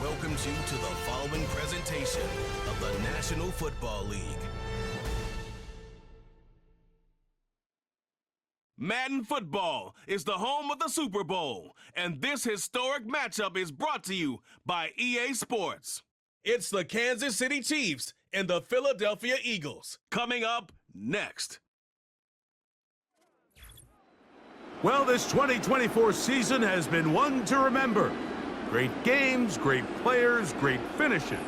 welcomes you to the following presentation of the National Football League. Madden Football is the home of the Super Bowl, and this historic matchup is brought to you by EA Sports. It's the Kansas City Chiefs and the Philadelphia Eagles, coming up next. Well, this 2024 season has been one to remember. Great games, great players, great finishes.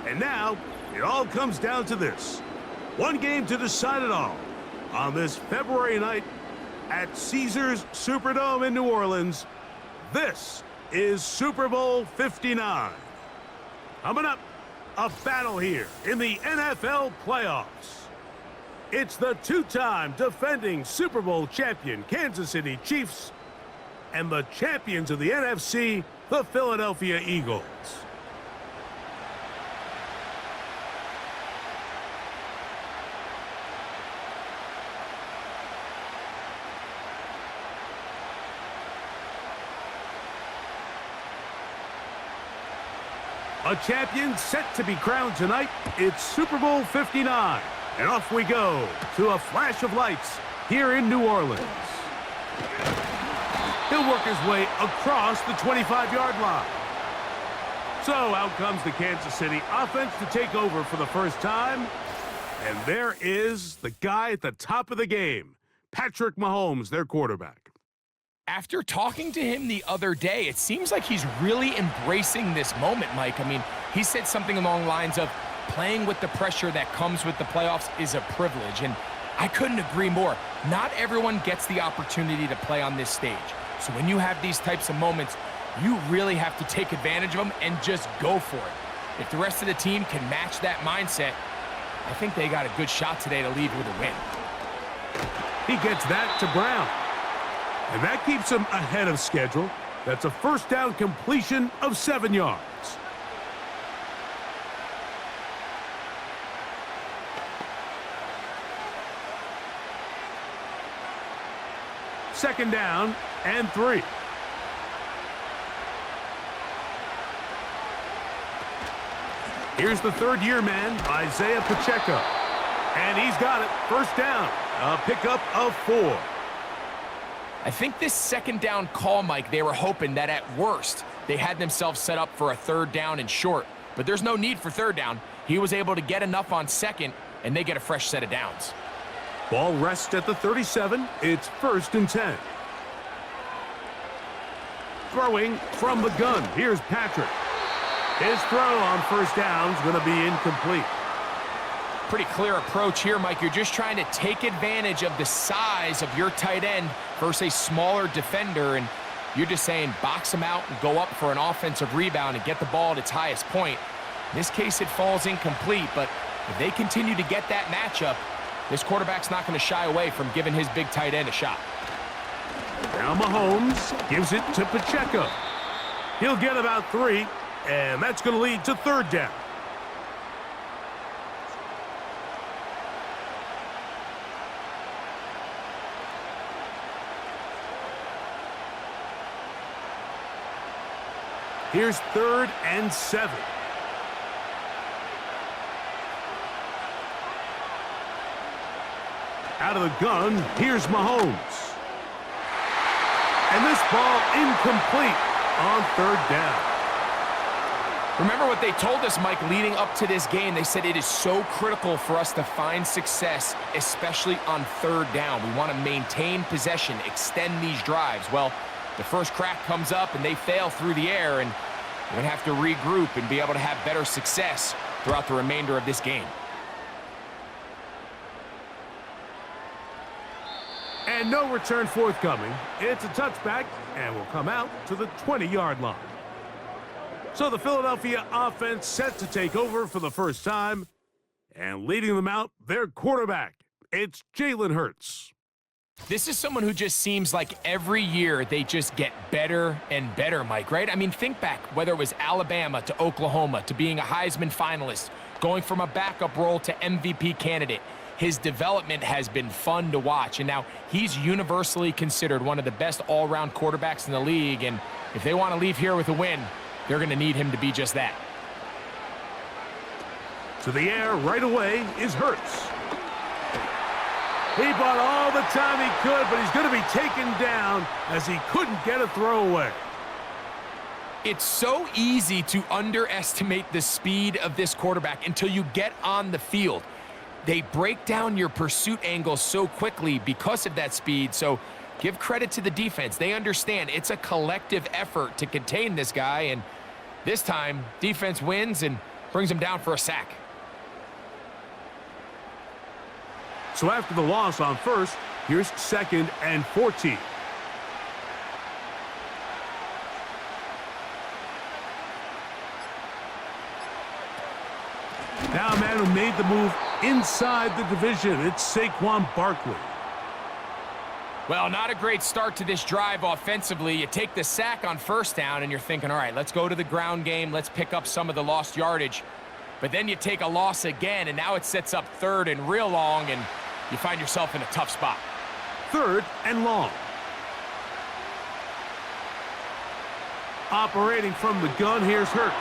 And now, it all comes down to this. One game to decide it all. On this February night at Caesars Superdome in New Orleans, this is Super Bowl 59. Coming up, a battle here in the NFL playoffs. It's the two-time defending Super Bowl champion Kansas City Chiefs and the champions of the NFC, the Philadelphia Eagles. A champion set to be crowned tonight. It's Super Bowl 59. And off we go to a flash of lights here in New Orleans. He'll work his way across the 25-yard line. So out comes the Kansas City offense to take over for the first time. And there is the guy at the top of the game, Patrick Mahomes, their quarterback. After talking to him the other day, it seems like he's really embracing this moment, Mike. I mean, he said something along the lines of, playing with the pressure that comes with the playoffs is a privilege, and I couldn't agree more. Not everyone gets the opportunity to play on this stage. So when you have these types of moments, you really have to take advantage of them and just go for it. If the rest of the team can match that mindset, I think they got a good shot today to leave with a win. He gets that to Brown, and that keeps him ahead of schedule. That's a first down completion of 7 yards. Second down and 3. Here's the third-year man, Isaiah Pacheco. And he's got it. First down. A pickup of 4. I think this second down call, Mike, they were hoping that at worst they had themselves set up for a third down and short. But there's no need for third down. He was able to get enough on second, and they get a fresh set of downs. Ball rests at the 37. It's 1st and 10. Throwing from the gun. Here's Patrick. His throw on first down is going to be incomplete. Pretty clear approach here, Mike. You're just trying to take advantage of the size of your tight end versus a smaller defender, and you're just saying box him out and go up for an offensive rebound and get the ball at its highest point. In this case, it falls incomplete, but if they continue to get that matchup, this quarterback's not going to shy away from giving his big tight end a shot. Now Mahomes gives it to Pacheco. He'll get about 3, and that's going to lead to third down. Here's 3rd and 7. Out of the gun, here's Mahomes. And this ball incomplete on third down. Remember what they told us, Mike, leading up to this game. They said it is so critical for us to find success, especially on third down. We want to maintain possession, extend these drives. Well, the first crack comes up and they fail through the air, and we're going to have to regroup and be able to have better success throughout the remainder of this game. And no return forthcoming. It's a touchback, and will come out to the 20-yard line. So the Philadelphia offense set to take over for the first time, and leading them out, their quarterback. It's Jalen Hurts. This is someone who just seems like every year they just get better and better, Mike, right? I mean, think back, whether it was Alabama to Oklahoma to being a Heisman finalist, going from a backup role to MVP candidate. His development has been fun to watch, and now he's universally considered one of the best all-around quarterbacks in the league, and if they want to leave here with a win, they're going to need him to be just that. To the air right away is Hurts. He bought all the time he could, but he's going to be taken down as he couldn't get a throwaway. It's so easy to underestimate the speed of this quarterback until you get on the field. They break down your pursuit angles so quickly because of that speed, so give credit to the defense. They understand it's a collective effort to contain this guy, and this time, defense wins and brings him down for a sack. So after the loss on first, here's 2nd and 14. Now a man who made the move inside the division, it's Saquon Barkley. Well, not a great start to this drive offensively. You take the sack on first down, and you're thinking, all right, let's go to the ground game. Let's pick up some of the lost yardage. But then you take a loss again, and now it sets up 3rd and real long, and you find yourself in a tough spot. 3rd and long. Operating from the gun, here's Hurts.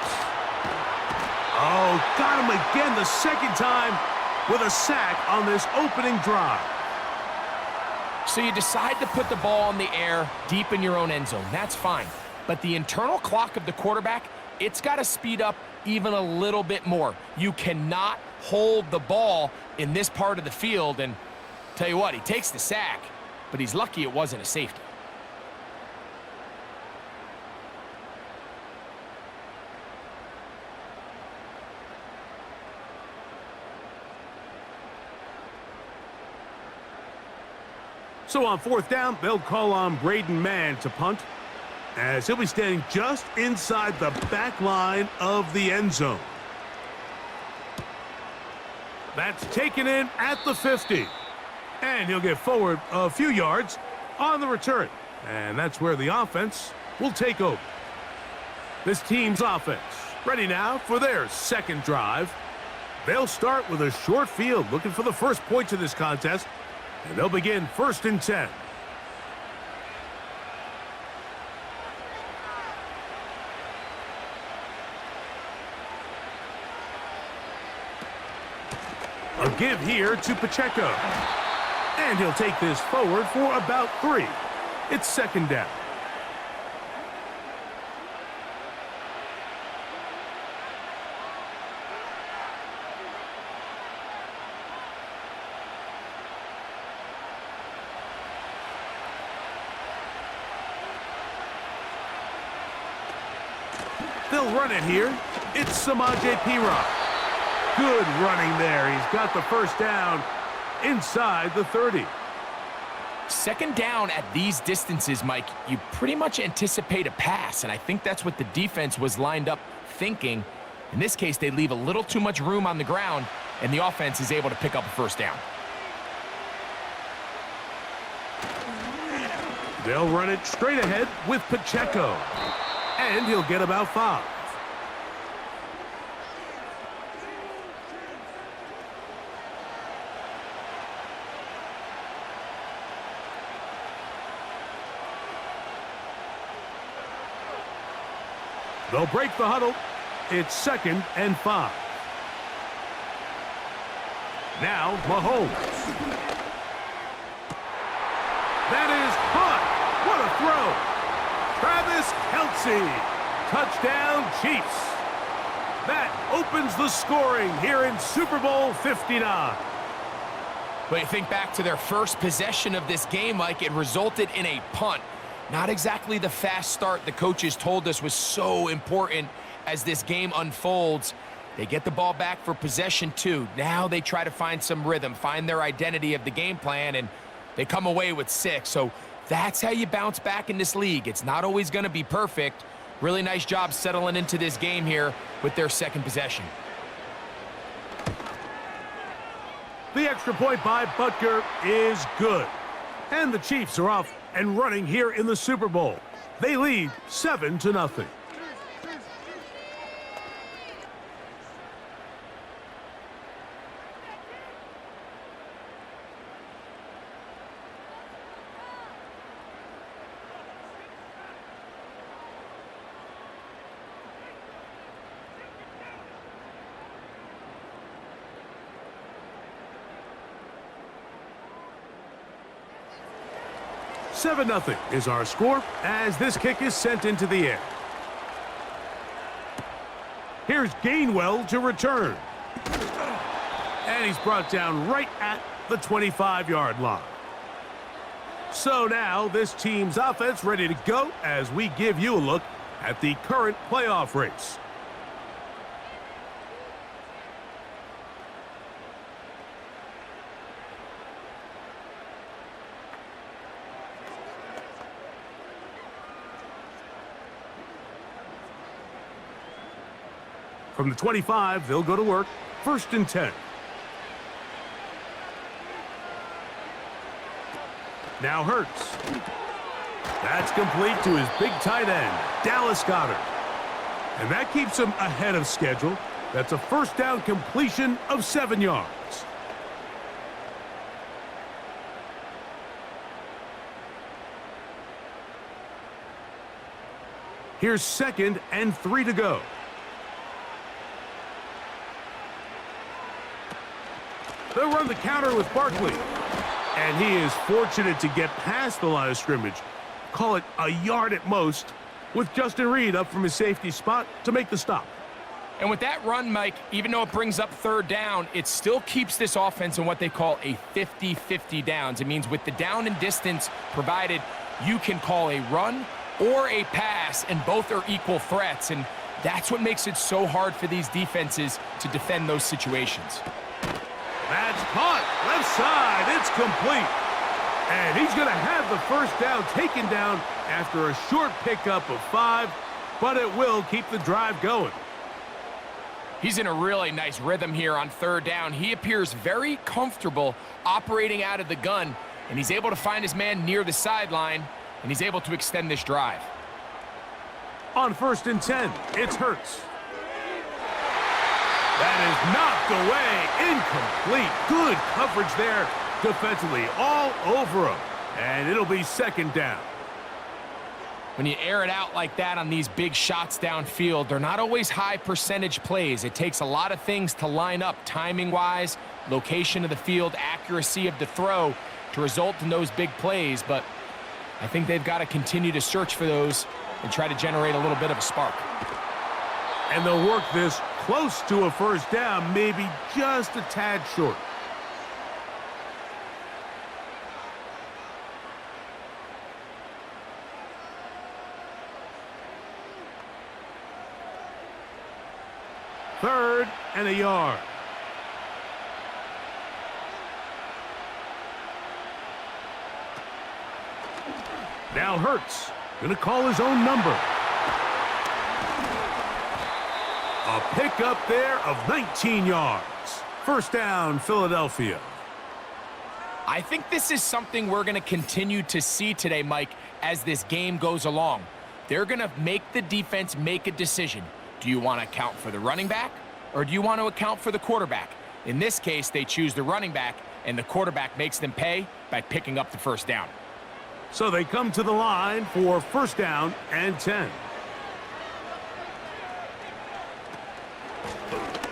Oh, got him again the second time with a sack on this opening drive. So you decide to put the ball in the air deep in your own end zone. That's fine. But the internal clock of the quarterback, it's got to speed up even a little bit more. You cannot hold the ball in this part of the field, and tell you what, he takes the sack, but he's lucky it wasn't a safety. So on 4th down, they'll call on Braden Mann to punt, as he'll be standing just inside the back line of the end zone. That's taken in at the 50. And he'll get forward a few yards on the return. And that's where the offense will take over. This team's offense ready now for their 2nd drive. They'll start with a short field, looking for the first points of this contest. And they'll begin 1st and 10. A give here to Pacheco. And he'll take this forward for about 3. It's 2nd down. They'll run it here. It's Samaje Perine. Good running there. He's got the first down inside the 30. 2nd down at these distances, Mike, you pretty much anticipate a pass, and I think that's what the defense was lined up thinking. In this case, they leave a little too much room on the ground, and the offense is able to pick up a first down. They'll run it straight ahead with Pacheco. And he'll get about 5. They'll break the huddle. It's 2nd and 5. Now Mahomes. That is caught. What a throw. Travis Kelce. Touchdown, Chiefs. That opens the scoring here in Super Bowl 59. But you think back to their first possession of this game, Mike, it resulted in a punt. Not exactly the fast start the coaches told us was so important as this game unfolds. They get the ball back for possession 2. Now they try to find some rhythm, find their identity of the game plan, and they come away with 6. So that's how you bounce back in this league. It's not always going to be perfect. Really nice job settling into this game here with their 2nd possession. The extra point by Butker is good. And the Chiefs are off and running here in the Super Bowl. They lead 7-0. 7-0 is our score as this kick is sent into the air. Here's Gainwell to return. And he's brought down right at the 25-yard line. So now this team's offense ready to go as we give you a look at the current playoff race. From the 25, they'll go to work. 1st and 10. Now Hurts. That's complete to his big tight end, Dallas Goedert. And that keeps him ahead of schedule. That's a 1st down completion of 7 yards. Here's 2nd and 3 to go. They'll run the counter with Barkley. And he is fortunate to get past the line of scrimmage. Call it a yard at most, with Justin Reed up from his safety spot to make the stop. And with that run, Mike, even though it brings up 3rd down, it still keeps this offense in what they call a 50-50 downs. It means with the down and distance provided, you can call a run or a pass, and both are equal threats. And that's what makes it so hard for these defenses to defend those situations. That's caught. Left side. It's complete. And he's going to have the 1st down taken down after a short pickup of 5, but it will keep the drive going. He's in a really nice rhythm here on 3rd down. He appears very comfortable operating out of the gun, and he's able to find his man near the sideline, and he's able to extend this drive. On 1st and 10, it's Hurts. That is knocked away, incomplete. Good coverage there defensively, all over him. And it'll be 2nd down. When you air it out like that on these big shots downfield, they're not always high percentage plays. It takes a lot of things to line up timing-wise, location of the field, accuracy of the throw to result in those big plays. But I think they've got to continue to search for those and try to generate a little bit of a spark. And they'll work this close to a 1st down, maybe just a tad short. Third and a yard. Now Hurts, gonna call his own number. A pickup there of 19 yards. 1st down, Philadelphia. I think this is something we're going to continue to see today, Mike, as this game goes along. They're going to make the defense make a decision. Do you want to account for the running back, or do you want to account for the quarterback? In this case, they choose the running back, and the quarterback makes them pay by picking up the 1st down. So they come to the line for 1st down and 10.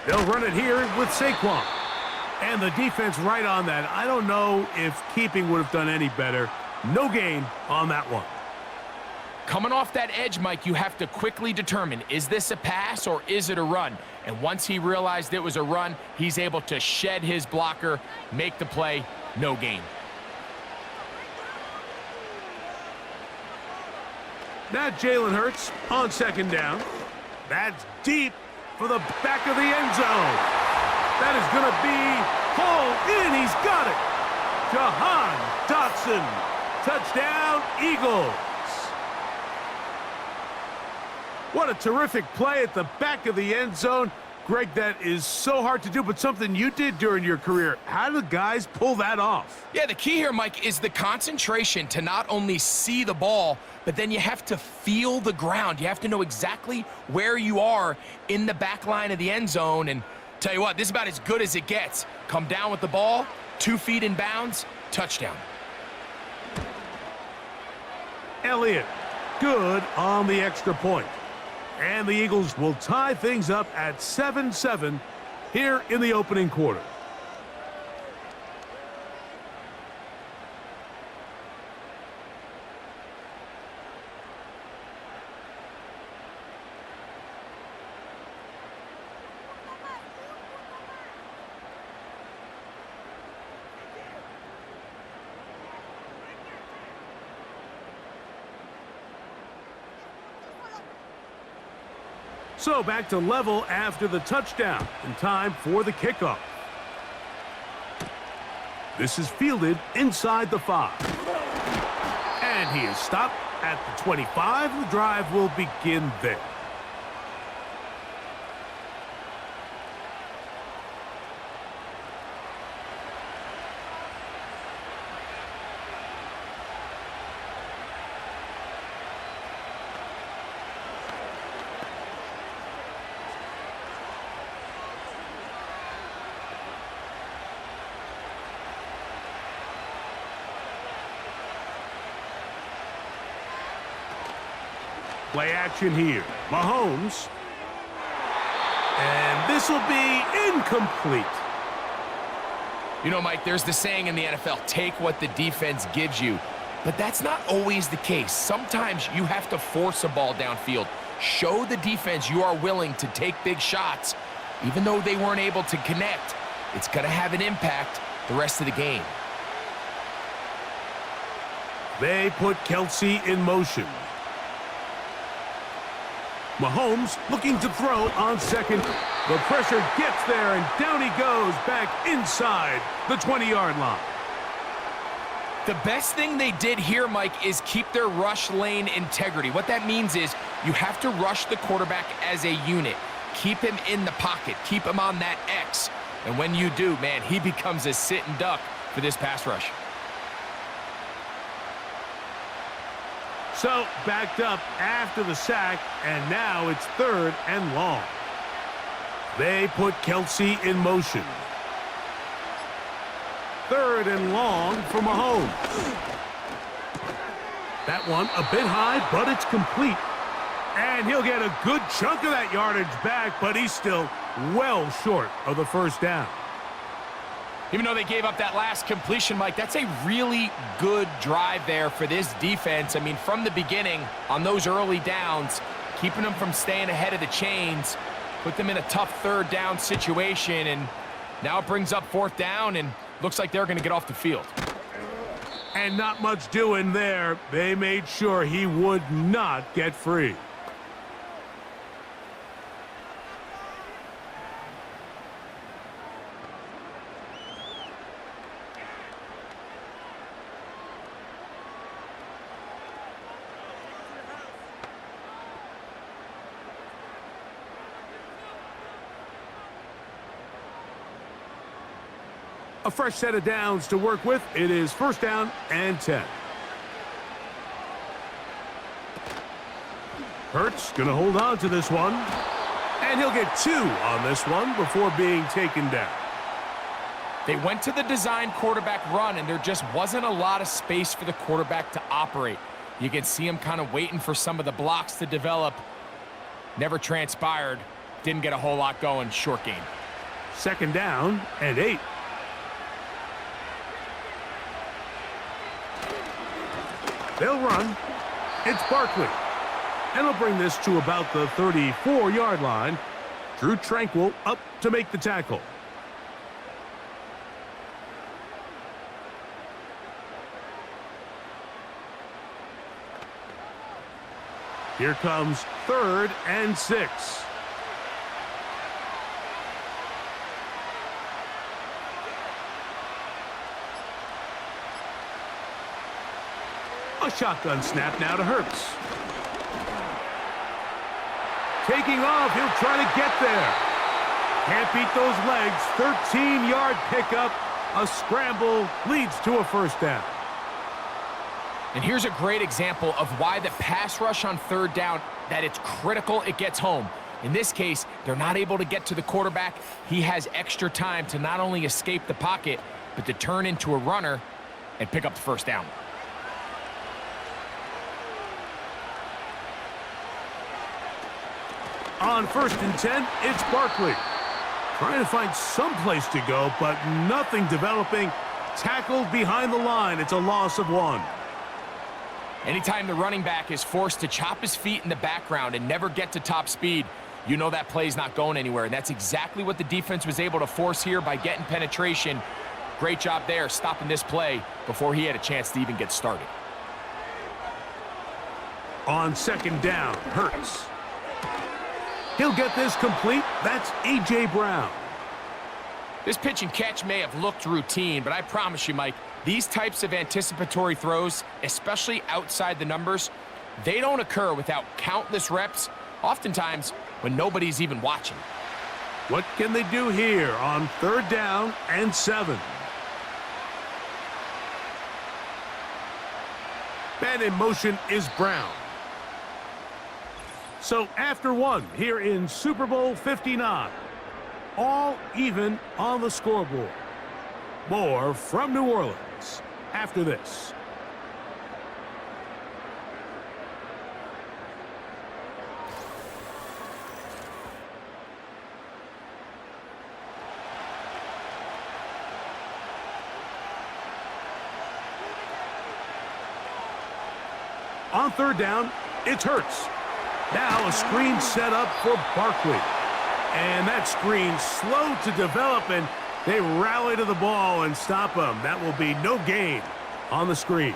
They'll run it here with Saquon. And the defense right on that. I don't know if keeping would have done any better. No gain on that one. Coming off that edge, Mike, you have to quickly determine, is this a pass or is it a run? And once he realized it was a run, he's able to shed his blocker, make the play, no gain. Now Jalen Hurts on 2nd down. That's deep for the back of the end zone. That is going to be hauled in. He's got it. Jahan Dotson. Touchdown, Eagles. What a terrific play at the back of the end zone. Greg, that is so hard to do, but something you did during your career. How do the guys pull that off? Yeah, the key here, Mike, is the concentration to not only see the ball, but then you have to feel the ground. You have to know exactly where you are in the back line of the end zone. And tell you what, this is about as good as it gets. Come down with the ball, 2 feet in bounds, touchdown. Elliott, good on the extra point. And the Eagles will tie things up at 7-7 here in the opening quarter. So back to level after the touchdown, and time for the kickoff. This is fielded inside the 5. And he is stopped at the 25. The drive will begin there. Play action here. Mahomes. And this will be incomplete. You know, Mike, there's the saying in the NFL, take what the defense gives you. But that's not always the case. Sometimes you have to force a ball downfield. Show the defense you are willing to take big shots. Even though they weren't able to connect, it's going to have an impact the rest of the game. They put Kelsey in motion. Mahomes looking to throw on second. The pressure gets there, and down he goes back inside the 20-yard line. The best thing they did here, Mike, is keep their rush lane integrity. What that means is you have to rush the quarterback as a unit. Keep him in the pocket. Keep him on that X. And when you do, man, he becomes a sitting duck for this pass rush. So, backed up after the sack, and now it's 3rd and long. They put Kelsey in motion. 3rd and long for Mahomes. That one a bit high, but it's complete. And he'll get a good chunk of that yardage back, but he's still well short of the first down. Even though they gave up that last completion, Mike, that's a really good drive there for this defense. I mean, from the beginning, on those early downs, keeping them from staying ahead of the chains, put them in a tough 3rd down situation, and now it brings up 4th down, and looks like they're going to get off the field. And not much doing there. They made sure he would not get free. A fresh set of downs to work with. It is 1st down and 10. Hurts going to hold on to this one. And he'll get 2 on this one before being taken down. They went to the design quarterback run, and there just wasn't a lot of space for the quarterback to operate. You can see him kind of waiting for some of the blocks to develop. Never transpired. Didn't get a whole lot going. Short game. 2nd down and 8. They'll run. It's Barkley. And he'll bring this to about the 34-yard line. Drew Tranquil up to make the tackle. Here comes 3rd and 6. A shotgun snap now to Hurts. Taking off, he'll try to get there. Can't beat those legs. 13-yard pickup. A scramble leads to a 1st down. And here's a great example of why the pass rush on 3rd down, that it's critical it gets home. In this case, they're not able to get to the quarterback. He has extra time to not only escape the pocket, but to turn into a runner and pick up the 1st down. On 1st and 10, it's Barkley. Trying to find some place to go, but nothing developing. Tackled behind the line. It's a loss of 1. Anytime the running back is forced to chop his feet in the background and never get to top speed, you know that play's not going anywhere. And that's exactly what the defense was able to force here by getting penetration. Great job there, stopping this play before he had a chance to even get started. On 2nd down, Hurts. He'll get this complete. That's A.J. Brown. This pitch and catch may have looked routine, but I promise you, Mike, these types of anticipatory throws, especially outside the numbers, they don't occur without countless reps, oftentimes when nobody's even watching. What can they do here on 3rd down and 7? Man in motion is Brown. So after 1 here in Super Bowl 59, all even on the scoreboard. More from New Orleans after this. On 3rd down, it's Hurts. Now a screen set up for Barkley. And that screen slow to develop, and they rally to the ball and stop him. That will be no gain on the screen.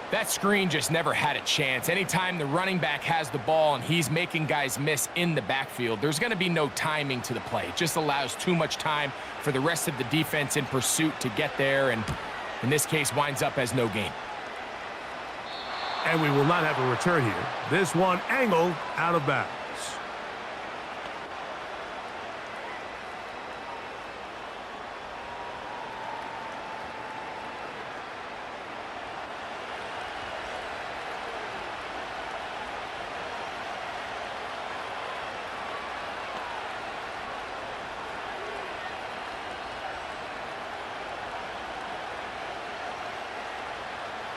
That screen just never had a chance. Anytime the running back has the ball and he's making guys miss in the backfield, there's going to be no timing to the play. It just allows too much time for the rest of the defense in pursuit to get there, and in this case winds up as no gain. And we will not have a return here. This one angled out of bounds.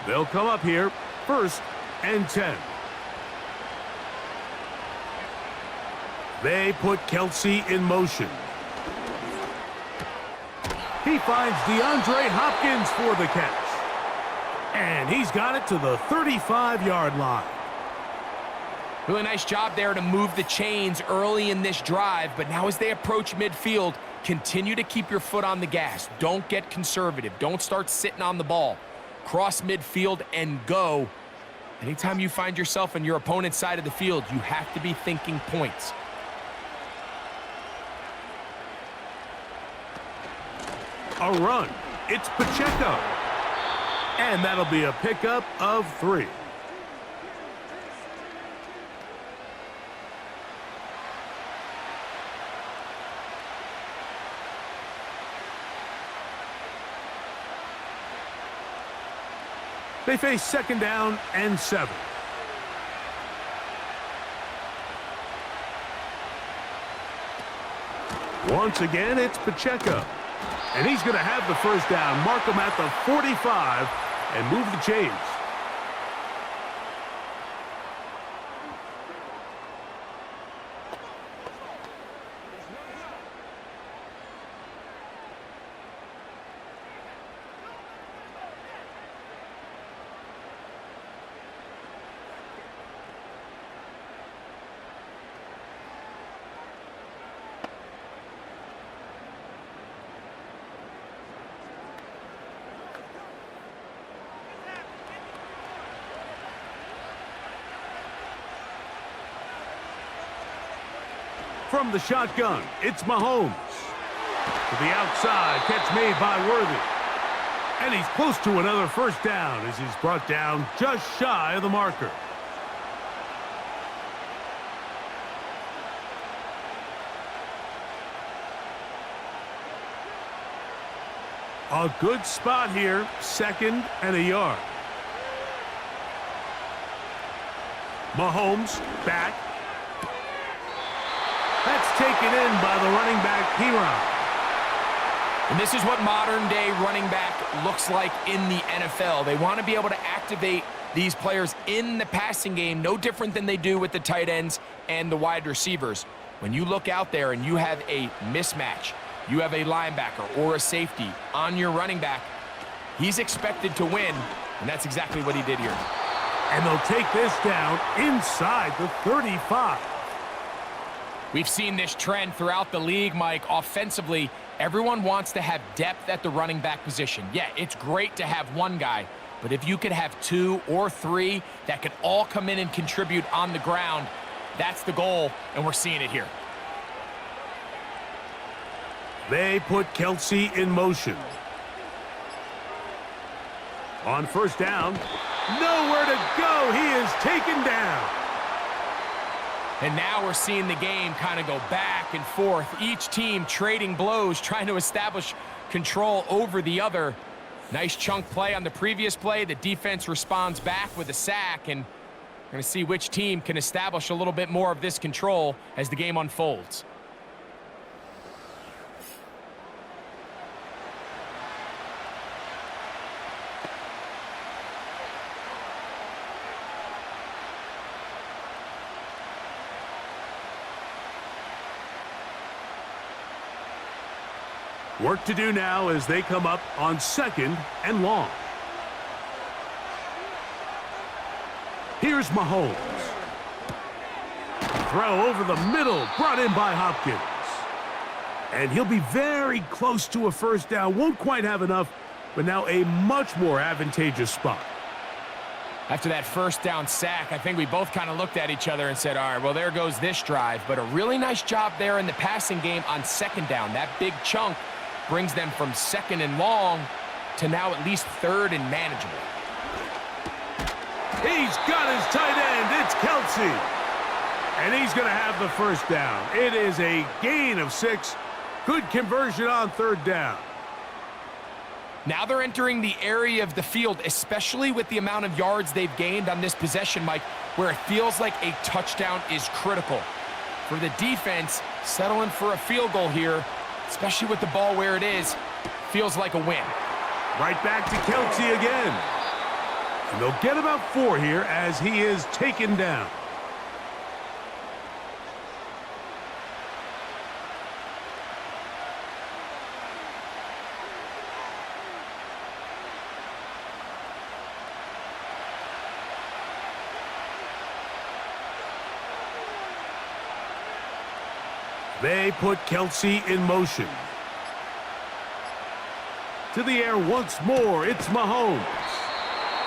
They'll come up here, 1st and 10. They put Kelsey in motion. He finds DeAndre Hopkins for the catch. And he's got it to the 35-yard line. Really nice job there to move the chains early in this drive, but now as they approach midfield, continue to keep your foot on the gas. Don't get conservative. Don't start sitting on the ball. Cross midfield and go. Anytime you find yourself on your opponent's side of the field, you have to be thinking points. A run. It's Pacheco. And that'll be a pickup of 3. They face 2nd down and 7. Once again, it's Pacheco. And he's going to have the 1st down, mark him at the 45, and move the chains. From the shotgun, it's Mahomes. To the outside, catch made by Worthy. And he's close to another 1st down as he's brought down just shy of the marker. A good spot here, 2nd and a yard. Mahomes back. That's taken in by the running back, Piron. And this is what modern-day running back looks like in the NFL. They want to be able to activate these players in the passing game, no different than they do with the tight ends and the wide receivers. When you look out there and you have a mismatch, you have a linebacker or a safety on your running back, he's expected to win, and that's exactly what he did here. And they'll take this down inside the 35. We've seen this trend throughout the league, Mike. Offensively, everyone wants to have depth at the running back position. Yeah, it's great to have one guy, but if you could have 2 or 3 that could all come in and contribute on the ground, That's the goal, and we're seeing it here. They put Kelsey in motion. On first down, nowhere to go. He is taken down. And now we're seeing the game kind of go back and forth. Each team trading blows, trying to establish control over the other. Nice chunk play on the previous play. The defense responds back with a sack, and we're going to see which team can establish a little bit more of this control as the game unfolds. Work to do now as they come up on 2nd and long. Here's Mahomes. Throw over the middle, brought in by Hopkins. And he'll be very close to a first down. Won't quite have enough, but now a much more advantageous spot. After that first down sack, I think we both kind of looked at each other and said, all right, well, there goes this drive. But a really nice job there in the passing game on 2nd down. That big chunk brings them from 2nd and long to now at least 3rd and manageable. He's got his tight end. It's Kelsey. And he's going to have the first down. It is a gain of 6. Good conversion on 3rd down. Now they're entering the area of the field, especially with the amount of yards they've gained on this possession, Mike, where it feels like a touchdown is critical. For the defense, settling for a field goal here, especially with the ball where it is, feels like a win. Right back to Kelsey again. And they'll get about 4 here as he is taken down. They put Kelsey in motion. To the air once more, it's Mahomes.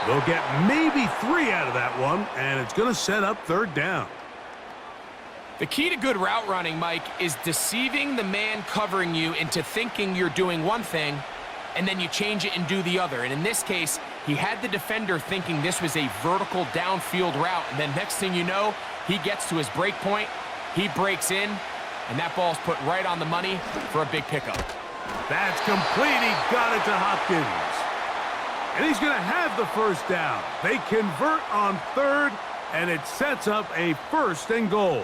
They'll get maybe 3 out of that one, and it's going to set up 3rd down. The key to good route running, Mike, is deceiving the man covering you into thinking you're doing one thing, and then you change it and do the other. And in this case, he had the defender thinking this was a vertical downfield route, and then next thing you know, he gets to his break point, he breaks in, and that ball's put right on the money for a big pickup. That's complete. He got it to Hopkins. And he's going to have the first down. They convert on 3rd, and it sets up a 1st and goal.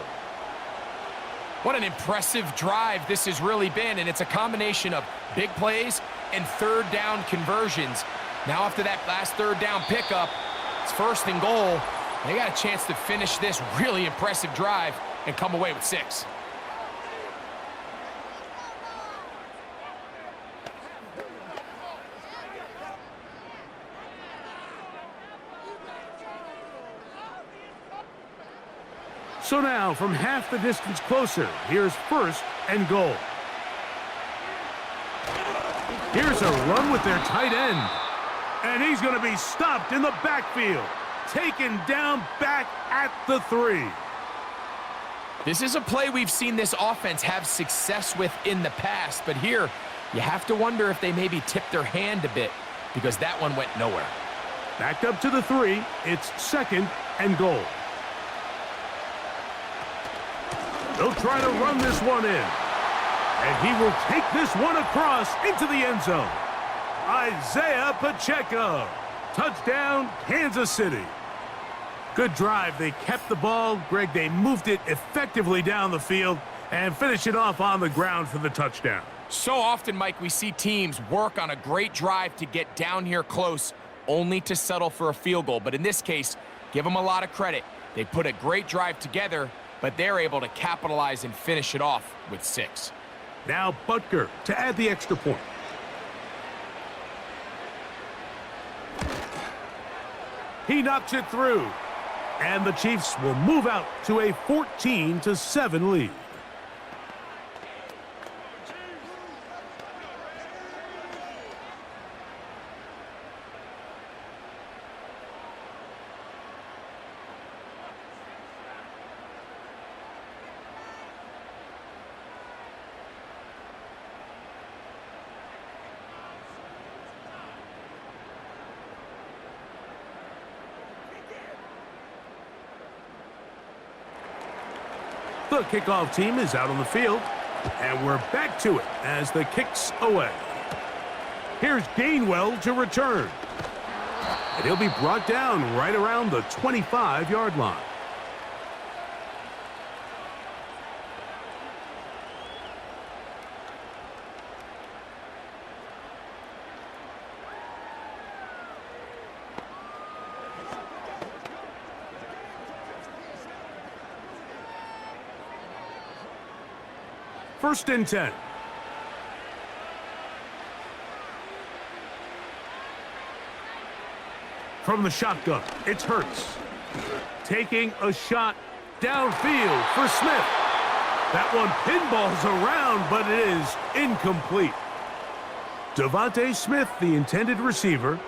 What an impressive drive this has really been, and it's a combination of big plays and 3rd down conversions. Now after that last 3rd down pickup, it's 1st and goal. They got a chance to finish this really impressive drive and come away with 6. So now, from half the distance closer, here's 1st and goal. Here's a run with their tight end. And he's going to be stopped in the backfield. Taken down back at the 3. This is a play we've seen this offense have success with in the past, but here you have to wonder if they maybe tipped their hand a bit because that one went nowhere. Backed up to the 3, it's 2nd and goal. They'll try to run this one in. And he will take this one across into the end zone. Isaiah Pacheco. Touchdown, Kansas City. Good drive. They kept the ball. Greg, they moved it effectively down the field and finished it off on the ground for the touchdown. So often, Mike, we see teams work on a great drive to get down here close, only to settle for a field goal. But in this case, give them a lot of credit. They put a great drive together, but they're able to capitalize and finish it off with 6. Now Butker to add the extra point. He knocks it through. And the Chiefs will move out to a 14-7 lead. The kickoff team is out on the field, and we're back to it as the kick's away. Here's Gainwell to return. And he'll be brought down right around the 25-yard line. First and 10. From the shotgun, it's Hurts. Taking a shot downfield for Smith. That one pinballs around, but it is incomplete. Devontae Smith, the intended receiver,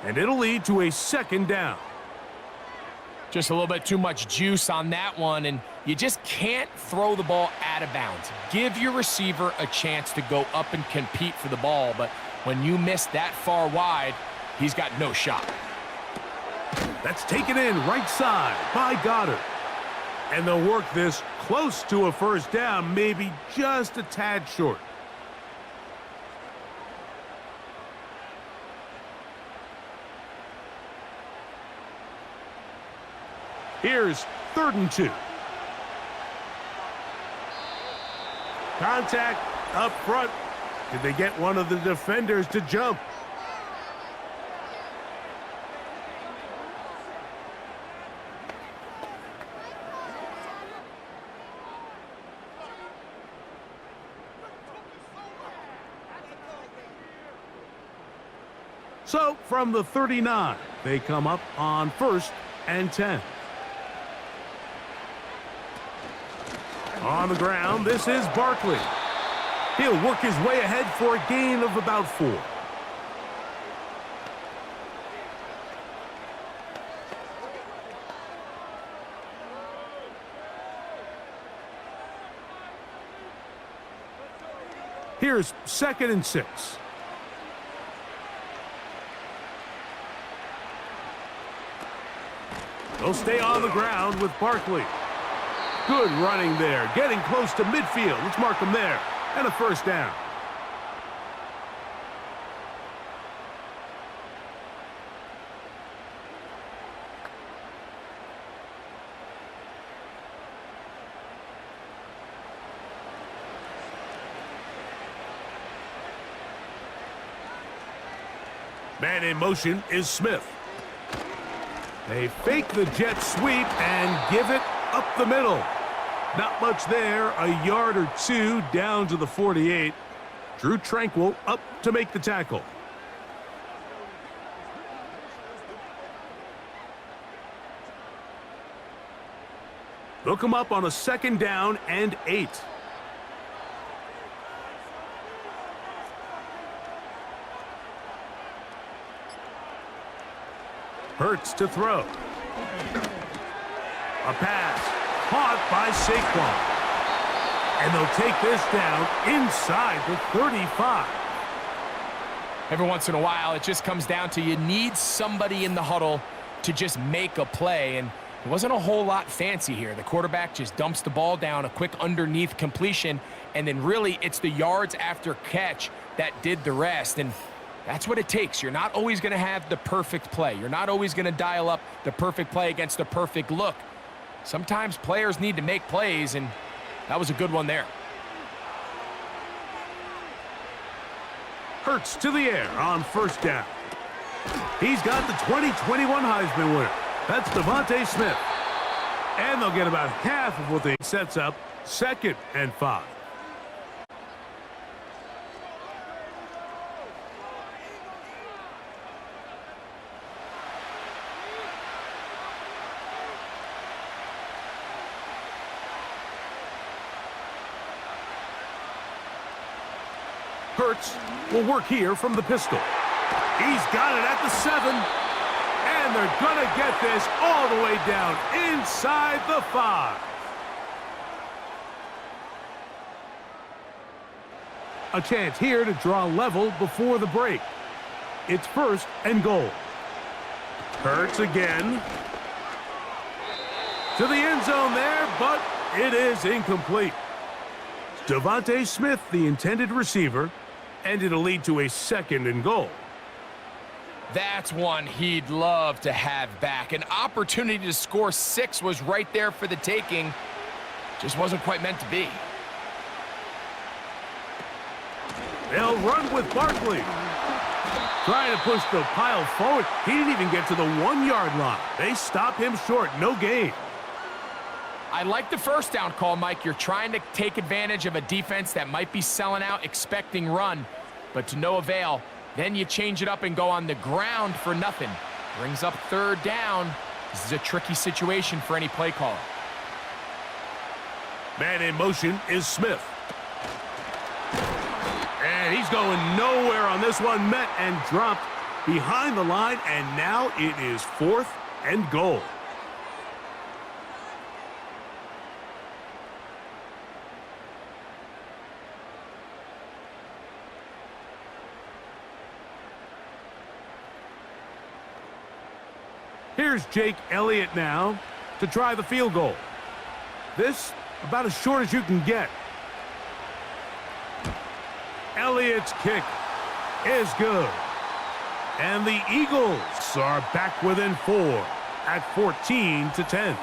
and it'll lead to a second down. Just a little bit too much juice on that one, and you just can't throw the ball out of bounds. Give your receiver a chance to go up and compete for the ball, but when you miss that far wide, he's got no shot. That's taken in right side by Goddard. And they'll work this close to a first down, maybe just a tad short. Here's 3rd and 2. Contact up front. Did they get one of the defenders to jump? So, from the 39, they come up on 1st and 10. On the ground, this is Barkley. He'll work his way ahead for a gain of about 4. Here's 2nd and 6. They'll stay on the ground with Barkley. Good running there, getting close to midfield. Let's mark him there. And a first down. Man in motion is Smith. They fake the jet sweep and give it up the middle. Not much there, a yard or 2 down to the 48. Drew Tranquil up to make the tackle. They'll come up on a 2nd down and 8. Hurts to throw. A pass caught by Saquon. And they'll take this down inside the 35. Every once in a while, it just comes down to you need somebody in the huddle to just make a play, and it wasn't a whole lot fancy here. The quarterback just dumps the ball down, a quick underneath completion, and then really it's the yards after catch that did the rest, and that's what it takes. You're not always going to have the perfect play. You're not always going to dial up the perfect play against the perfect look. Sometimes players need to make plays, and that was a good one there. Hurts to the air on 1st down. He's got the 2021 Heisman winner. That's Devontae Smith. And they'll get about half of what they sets up 2nd and 5. Hurts will work here from the pistol. He's got it at the 7. And they're going to get this all the way down inside the 5. A chance here to draw level before the break. It's 1st and goal. Hurts again. To the end zone there, but It is incomplete. Devontae Smith, the intended receiver, and it'll lead to a 2nd and goal. That's one he'd love to have back. An opportunity to score 6 was right there for the taking. Just wasn't quite meant to be. They'll run with Barkley. Trying to push the pile forward. He didn't even get to the 1-yard line. They stop him short. No gain. I like the first down call, Mike. You're trying to take advantage of a defense that might be selling out, expecting run, but to no avail. Then you change it up and go on the ground for nothing. Brings up 3rd down. This is a tricky situation for any play caller. Man in motion is Smith. And he's going nowhere on this one. Met and dropped behind the line, and now it is 4th and goal. Here's Jake Elliott now to try the field goal. This about as short as you can get. Elliott's kick is good. And the Eagles are back within 4 at 14-10.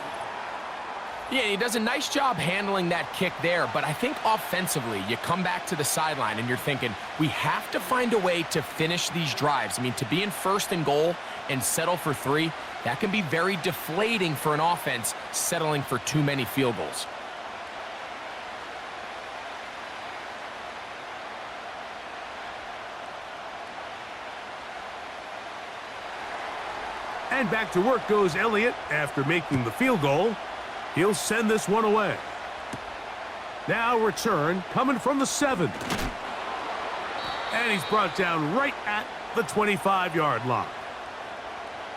Yeah, he does a nice job handling that kick there, but I think offensively, you come back to the sideline and you're thinking, we have to find a way to finish these drives. I mean, to be in 1st and goal and settle for 3, that can be very deflating for an offense settling for too many field goals. And back to work goes Elliott after making the field goal. He'll send this one away. Now return coming from the 7. And he's brought down right at the 25-yard line.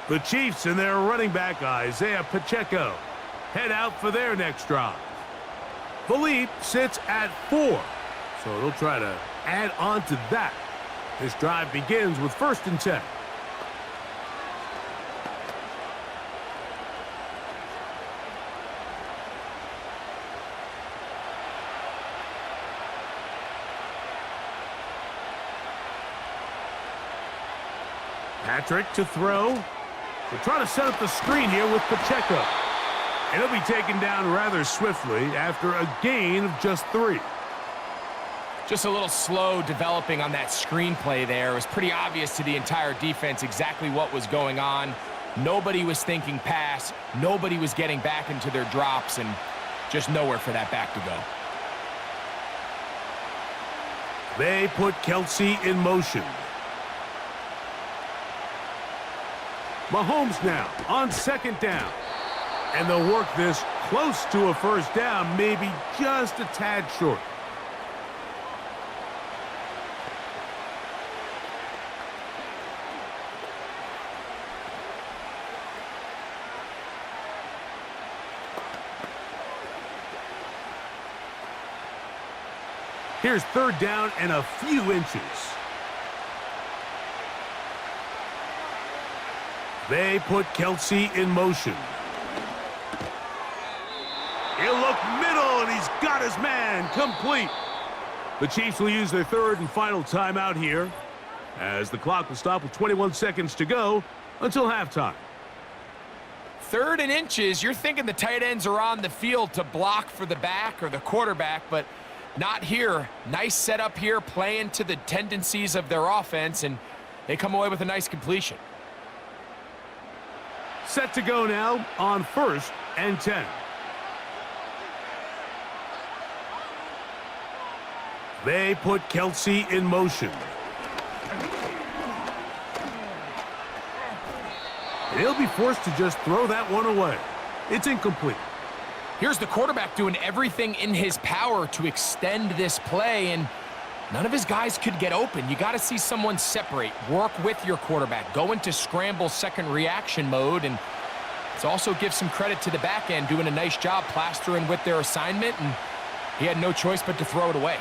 The Chiefs and their running back Isaiah Pacheco head out for their next drive. Philippe sits at 4, so they'll try to add on to that. This drive begins with 1st and 10. Patrick to throw. They're trying to set up the screen here with Pacheco. And he'll be taken down rather swiftly after a gain of just 3. Just a little slow developing on that screenplay there. It was pretty obvious to the entire defense exactly what was going on. Nobody was thinking pass. Nobody was getting back into their drops, and just nowhere for that back to go. They put Kelsey in motion. Mahomes now on 2nd down. And they'll work this close to a 1st down, maybe just a tad short. Here's 3rd down and a few inches. They put Kelsey in motion. He'll look middle, and he's got his man complete. The Chiefs will use their 3rd and final timeout here, as the clock will stop with 21 seconds to go until halftime. 3rd and inches, you're thinking the tight ends are on the field to block for the back or the quarterback, but not here. Nice setup here, playing to the tendencies of their offense, and they come away with a nice completion. Set to go now on 1st and 10. They put Kelsey in motion. He'll be forced to just throw that one away. It's incomplete. Here's the quarterback doing everything in his power to extend this play, and none of his guys could get open. You got to see someone separate, work with your quarterback, go into scramble second reaction mode, and it also gives some credit to the back end doing a nice job plastering with their assignment, and he had no choice but to throw it away.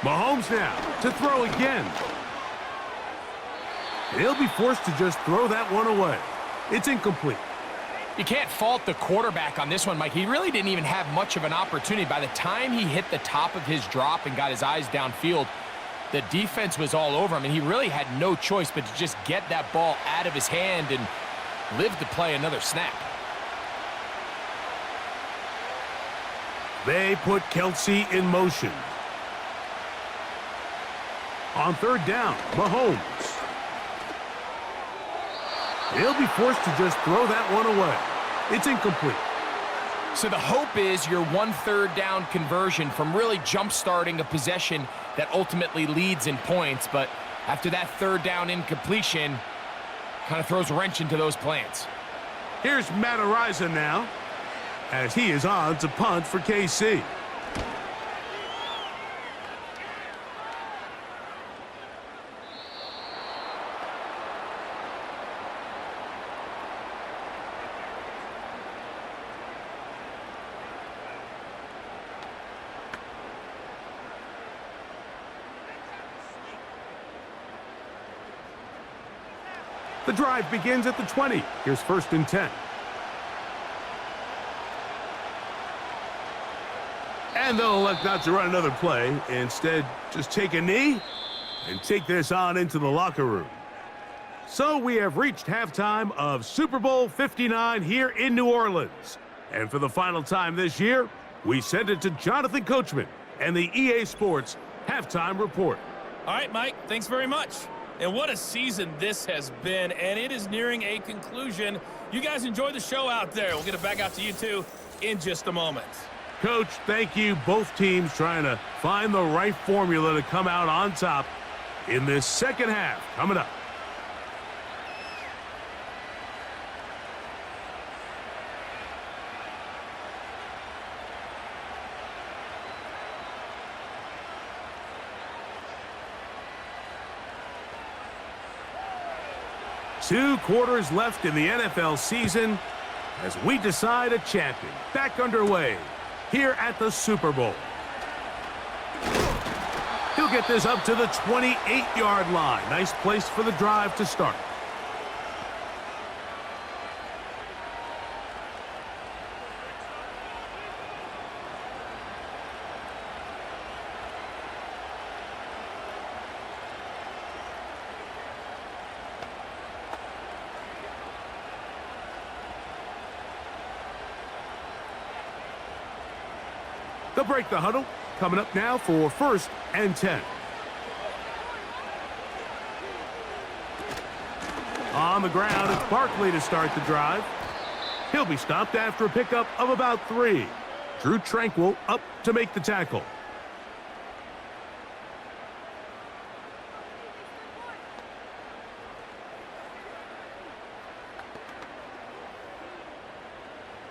Mahomes now to throw again. He'll be forced to just throw that one away. It's incomplete. You can't fault the quarterback on this one, Mike. He really didn't even have much of an opportunity. By the time he hit the top of his drop and got his eyes downfield, the defense was all over him, and he really had no choice but to just get that ball out of his hand and live to play another snap. They put Kelsey in motion. On third down, Mahomes. He'll be forced to just throw that one away. It's incomplete. So the hope is your 1/3 down conversion from really jump-starting a possession that ultimately leads in points. But after that third down incompletion, kind of throws a wrench into those plans. Here's Matt Ariza now, as he is on to punt for KC. The drive begins at the 20. Here's 1st and 10. And they'll elect not to run another play. Instead, just take a knee and take this on into the locker room. So we have reached halftime of Super Bowl 59 here in New Orleans. And for the final time this year, we send it to Jonathan Coachman and the EA Sports Halftime Report. All right, Mike, thanks very much. And what a season this has been, and it is nearing a conclusion. You guys enjoy the show out there. We'll get it back out to you two in just a moment. Coach, thank you. Both teams trying to find the right formula to come out on top in this second half. Coming up. Two quarters left in the NFL season as we decide a champion. Back underway here at the Super Bowl. He'll get this up to the 28-yard line. Nice place for the drive to start. They'll break the huddle. Coming up now for 1st and 10. On the ground, it's Barkley to start the drive. He'll be stopped after a pickup of about 3. Drew Tranquil up to make the tackle.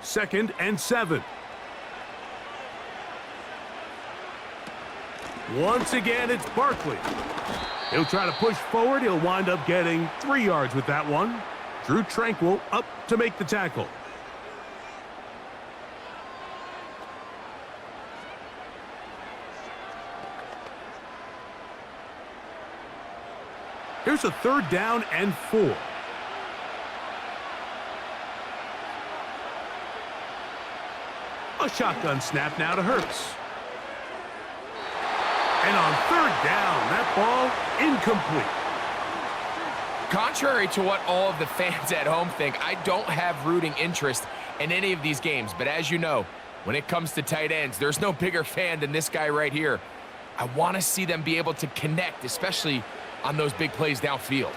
Second and 7. Once again, it's Barkley. He'll try to push forward. He'll wind up getting 3 yards with that one. Drew Tranquil up to make the tackle. Here's a 3rd down and 4. A shotgun snap now to Hurts. And on 3rd down, that ball incomplete. Contrary to what all of the fans at home think, I don't have rooting interest in any of these games. But as you know, when it comes to tight ends, there's no bigger fan than this guy right here. I want to see them be able to connect, especially on those big plays downfield.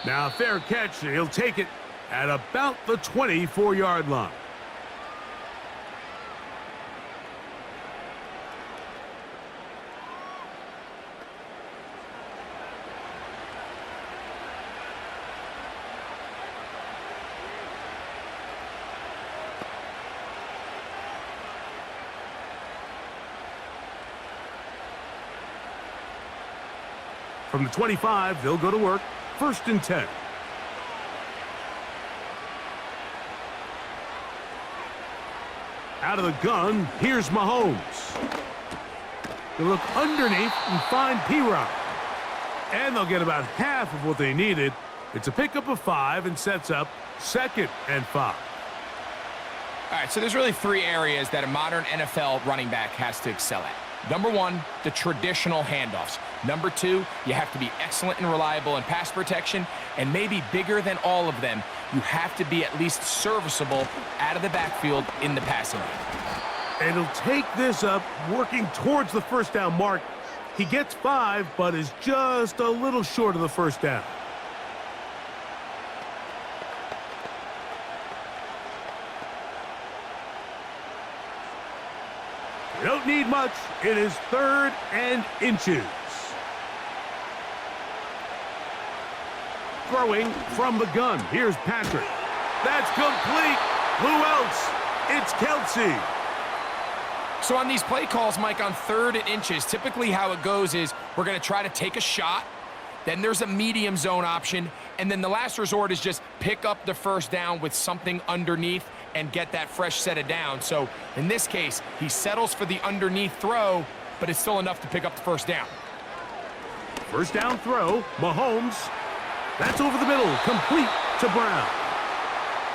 Now, fair catch, and he'll take it at about the 24-yard line. From the 25, they'll go to work. 1st and 10. Out of the gun, here's Mahomes. They look underneath and find P-Rod. And they'll get about half of what they needed. It's a pickup of 5 and sets up 2nd and 5. All right, so there's really 3 areas that a modern NFL running back has to excel at. Number 1, the traditional handoffs. Number 2, you have to be excellent and reliable in pass protection. And maybe bigger than all of them, you have to be at least serviceable out of the backfield in the passing game. And he'll take this up, working towards the first down mark. He gets 5, but is just a little short of the first down. They don't need much. It is 3rd and inches. Throwing from the gun. Here's Patrick. That's complete. Who else? It's Kelsey. So on these play calls, Mike, on 3rd and inches, typically how it goes is we're going to try to take a shot, then there's a medium zone option, and then the last resort is just pick up the first down with something underneath and get that fresh set of downs. So in this case, he settles for the underneath throw, but it's still enough to pick up the first down. First down throw, Mahomes. That's over the middle, complete to Brown.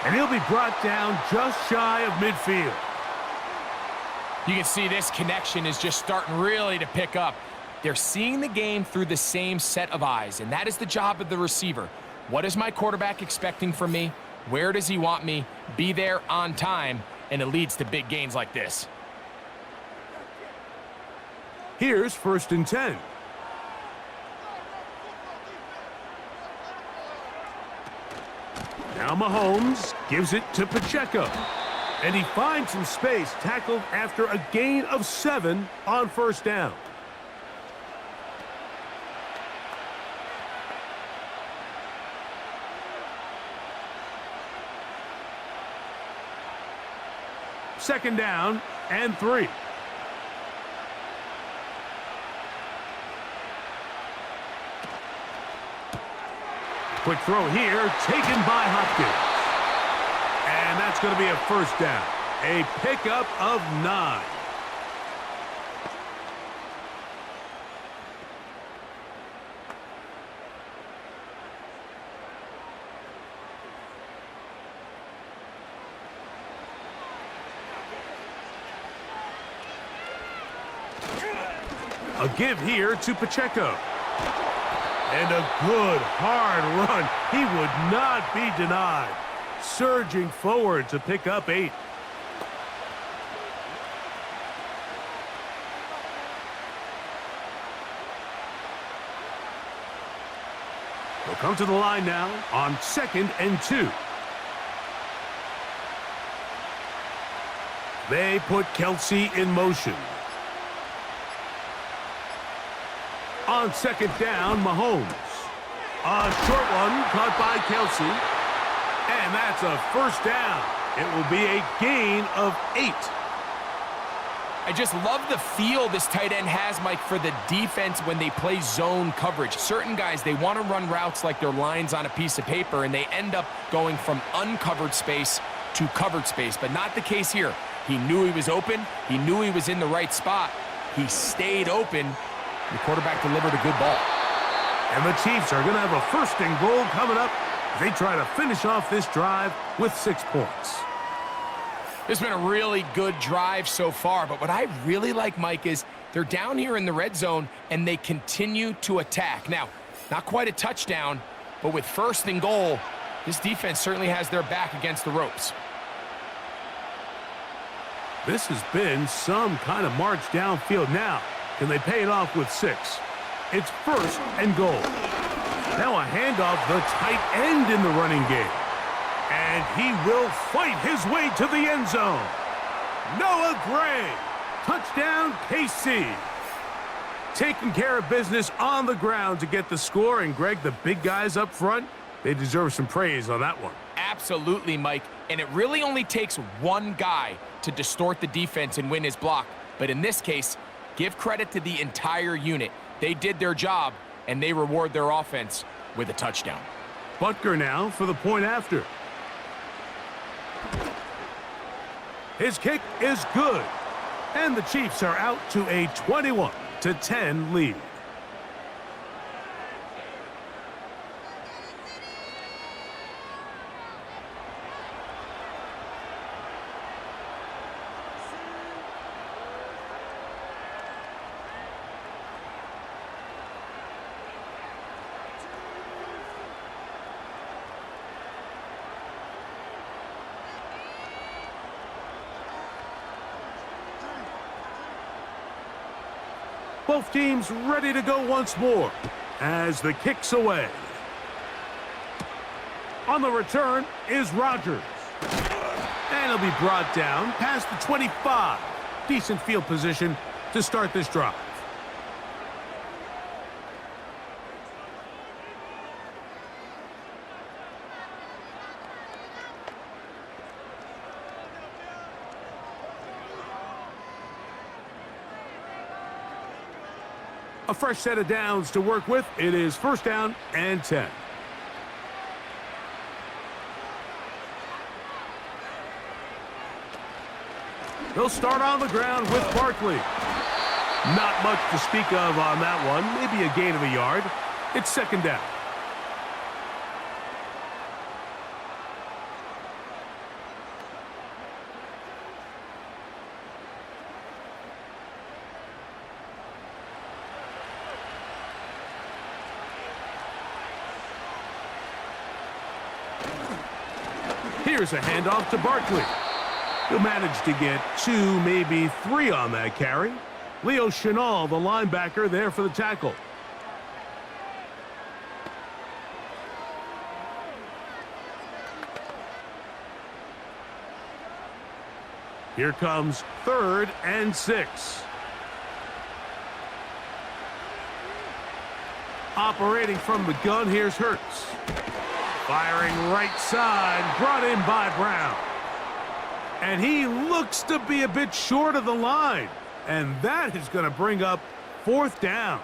And he'll be brought down just shy of midfield. You can see this connection is just starting really to pick up. They're seeing the game through the same set of eyes, and that is the job of the receiver. What is my quarterback expecting from me? Where does he want me? Be there on time, and it leads to big gains like this. Here's 1st and 10. Now Mahomes gives it to Pacheco. And he finds some space, tackled after a gain of 7 on first down. Second down and 3. Quick throw here, taken by Hopkins. And that's going to be a first down. A pickup of 9. A give here to Pacheco. And a good, hard run. He would not be denied. Surging forward to pick up 8. They'll come to the line now on 2nd and 2. They put Kelsey in motion. On 2nd down, Mahomes. A short one caught by Kelsey. And that's a first down. It will be a gain of 8. I just love the feel this tight end has, Mike, for the defense when they play zone coverage. Certain guys, they want to run routes like they're lines on a piece of paper, and they end up going from uncovered space to covered space, but not the case here. He knew he was open. He knew he was in the right spot. He stayed open. The quarterback delivered a good ball. And the Chiefs are going to have a 1st and goal coming up. They try to finish off this drive with 6 points. It's been a really good drive so far, but what I really like, Mike, is they're down here in the red zone, and they continue to attack. Now, not quite a touchdown, but with 1st and goal, this defense certainly has their back against the ropes. This has been some kind of march downfield now. Can they pay it off with 6? It's 1st and goal. Now a handoff, the tight end in the running game. And he will fight his way to the end zone. Noah Gray. Touchdown, KC. Taking care of business on the ground to get the score. And, Greg, the big guys up front, they deserve some praise on that one. Absolutely, Mike. And it really only takes one guy to distort the defense and win his block. But in this case, give credit to the entire unit. They did their job, and they reward their offense with a touchdown. Butker now for the point after. His kick is good. And the Chiefs are out to a 21. 8-10 lead. Both teams ready to go once more as the kick's away. On the return is Rodgers. And he'll be brought down past the 25. Decent field position to start this drive. A fresh set of downs to work with. It is 1st down and 10. They'll start on the ground with Barkley. Not much to speak of on that one. Maybe a gain of a yard. It's 2nd down. Here's a handoff to Barkley. He'll manage to get 2, maybe 3 on that carry. Leo Chenal, the linebacker, there for the tackle. Here comes 3rd and 6. Operating from the gun, here's Hurts. Firing right side, brought in by Brown. And he looks to be a bit short of the line. And that is going to bring up 4th down.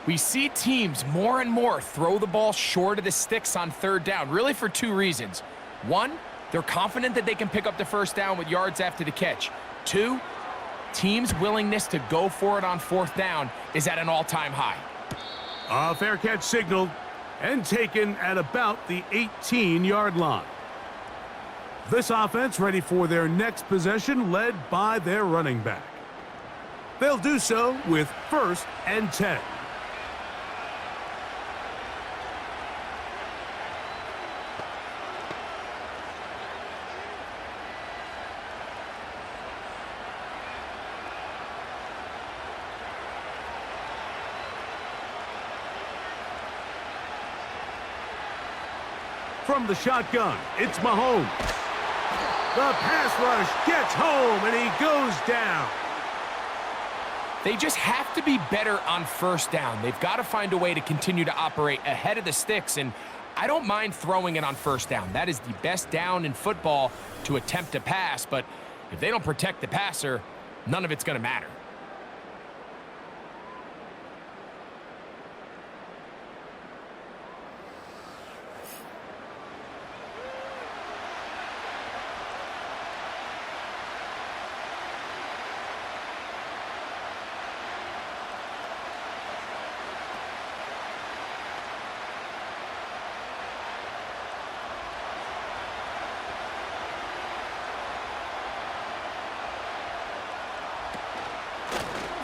We see teams more and more throw the ball short of the sticks on 3rd down, really for 2 reasons. 1, they're confident that they can pick up the 1st down with yards after the catch. 2, teams' willingness to go for it on 4th down is at an all-time high. A fair catch signaled and taken at about the 18-yard line. This offense ready for their next possession, led by their running back. They'll do so with 1st and 10. From the shotgun, it's Mahomes. The pass rush gets home, and he goes down. They just have to be better on 1st down. They've got to find a way to continue to operate ahead of the sticks, and I don't mind throwing it on 1st down. That is the best down in football to attempt to pass, but if they don't protect the passer, none of it's going to matter.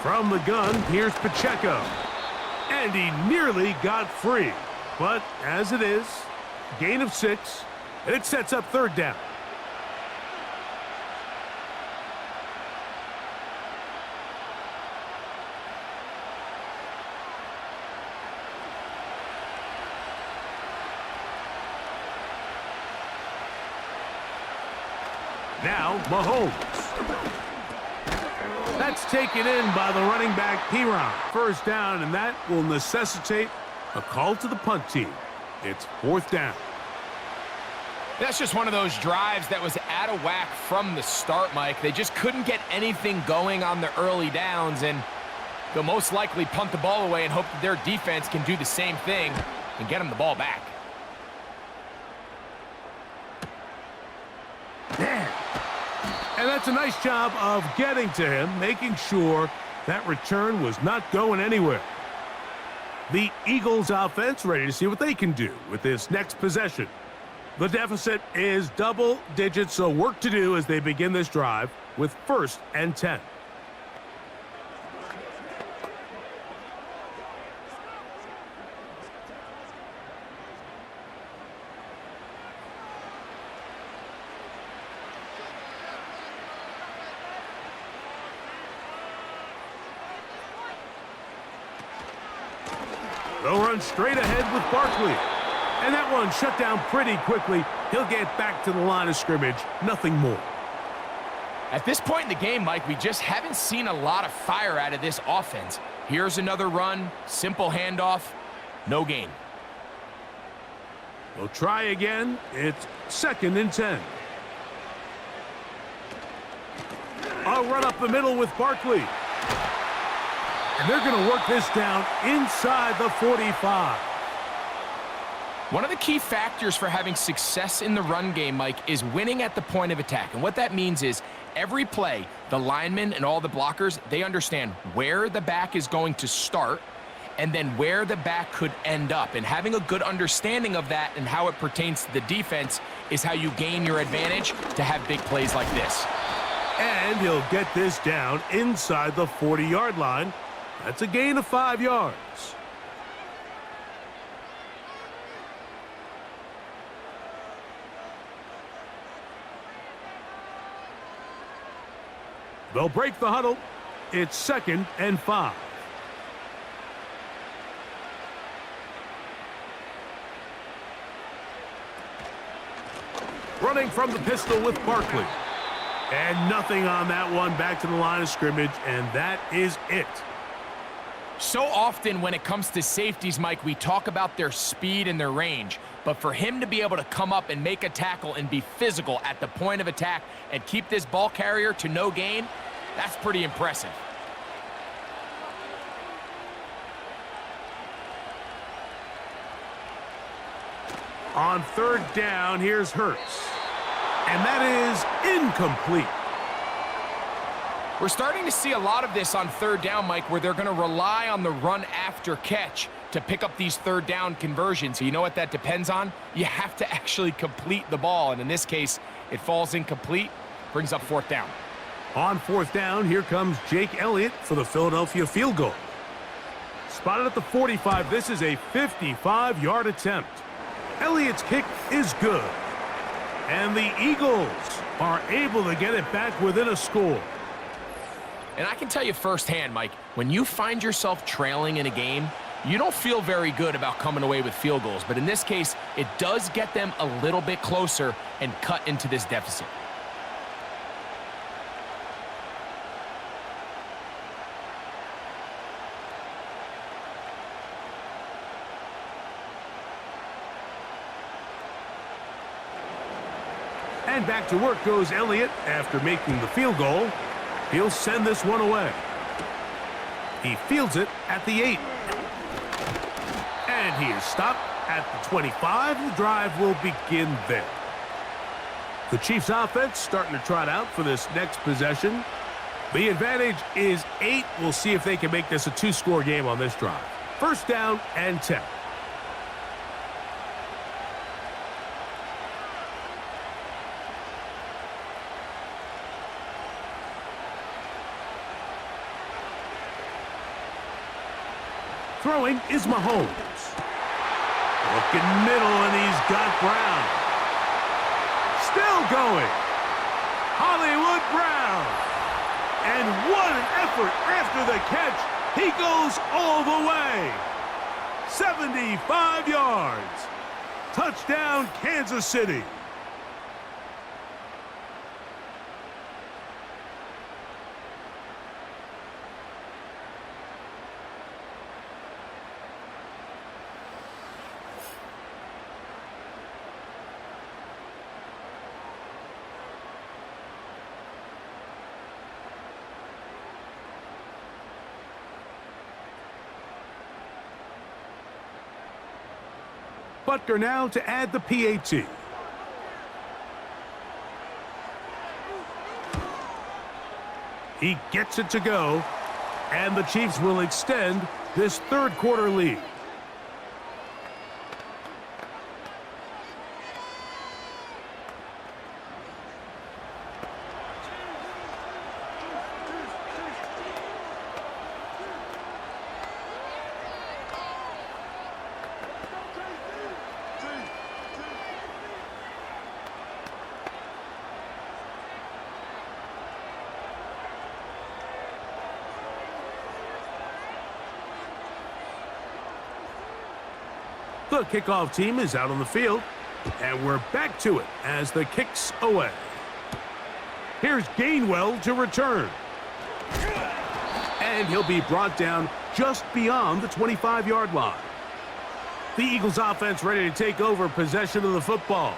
From the gun, here's Pacheco. And he nearly got free. But as it is, gain of 6, and it sets up 3rd down. Now, Mahomes. That's taken in by the running back, Piron. 1st down, and that will necessitate a call to the punt team. It's 4th down. That's just one of those drives that was out of whack from the start, Mike. They just couldn't get anything going on the early downs, and they'll most likely punt the ball away and hope that their defense can do the same thing and get them the ball back. And that's a nice job of getting to him, making sure That return was not going anywhere. The Eagles offense ready to see what they can do with this next possession. The deficit is double digits, so work to do as they begin this drive with 1st and 10. They'll run straight ahead with Barkley. And that one shut down pretty quickly. He'll get back to the line of scrimmage. Nothing more. At this point in the game, Mike, we just haven't seen a lot of fire out of this offense. Here's another run, simple handoff, no gain. We'll try again. It's 2nd and 10. I'll run up the middle with Barkley. And they're going to work this down inside the 45. One of the key factors for having success in the run game, Mike, is winning at the point of attack. And what that means is every play, the linemen and all the blockers, they understand where the back is going to start and then where the back could end up. And having a good understanding of that and how it pertains to the defense is how you gain your advantage to have big plays like this. And he'll get this down inside the 40-yard line. That's a gain of 5 yards. They'll break the huddle. It's 2nd and 5. Running from the pistol with Barkley. And nothing on that one. Back to the line of scrimmage, and that is it. So often when it comes to safeties, Mike, we talk about their speed and their range. But for him to be able to come up and make a tackle and be physical at the point of attack and keep this ball carrier to no gain, that's pretty impressive. On 3rd down, here's Hurts. And that is incomplete. We're starting to see a lot of this on 3rd down, Mike, where they're going to rely on the run after catch to pick up these 3rd down conversions. So you know what that depends on? You have to actually complete the ball. And in this case, it falls incomplete, brings up 4th down. On 4th down, here comes Jake Elliott for the Philadelphia field goal. Spotted at the 45, this is a 55-yard attempt. Elliott's kick is good. And the Eagles are able to get it back within a score. And I can tell you firsthand, Mike, when you find yourself trailing in a game, you don't feel very good about coming away with field goals. But in this case, it does get them a little bit closer and cut into this deficit. And back to work goes Elliott after making the field goal. He'll send this one away. He fields it at the 8. And he is stopped at the 25. The drive will begin there. The Chiefs offense starting to trot out for this next possession. The advantage is 8. We'll see if they can make this a 2-score game on this drive. 1st down and 10. Throwing is Mahomes. Looking middle, and he's got Brown. Still going. Hollywood Brown. And what an effort after the catch. He goes all the way. 75 yards. Touchdown, Kansas City. Butker now to add the PAT. He gets it to go. And the Chiefs will extend this third quarter lead. The kickoff team is out on the field, and we're back to it as the kick's away. Here's Gainwell to return. And he'll be brought down just beyond the 25-yard line. The Eagles offense ready to take over possession of the football.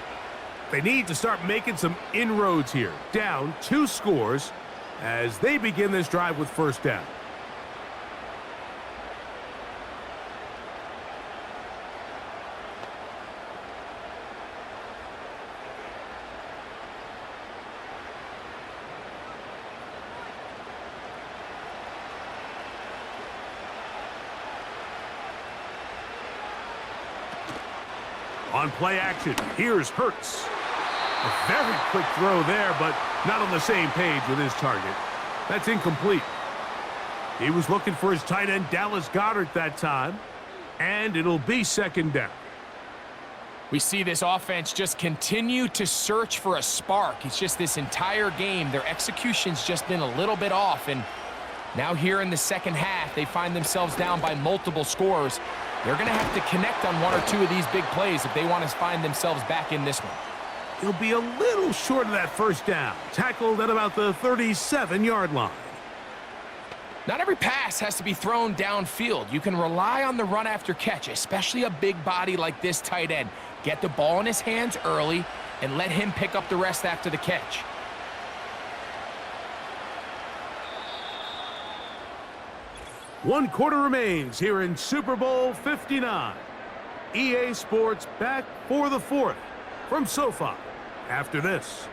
They need to start making some inroads here, down 2 scores as they begin this drive with first down. On play action, here's Hurts. A very quick throw there, but not on the same page with his target. That's incomplete. He was looking for his tight end, Dallas Goedert, that time, and it'll be second down. We see this offense just continue to search for a spark. It's just this entire game, their execution's just been a little bit off, and now here in the second half, they find themselves down by multiple scores. They're going to have to connect on 1 or 2 of these big plays if they want to find themselves back in this one. He'll be a little short of that first down, tackled at about the 37-yard line. Not every pass has to be thrown downfield. You can rely on the run after catch, especially a big body like this tight end. Get the ball in his hands early and let him pick up the rest after the catch. One quarter remains here in Super Bowl 59. EA Sports back for the fourth from SoFi after this.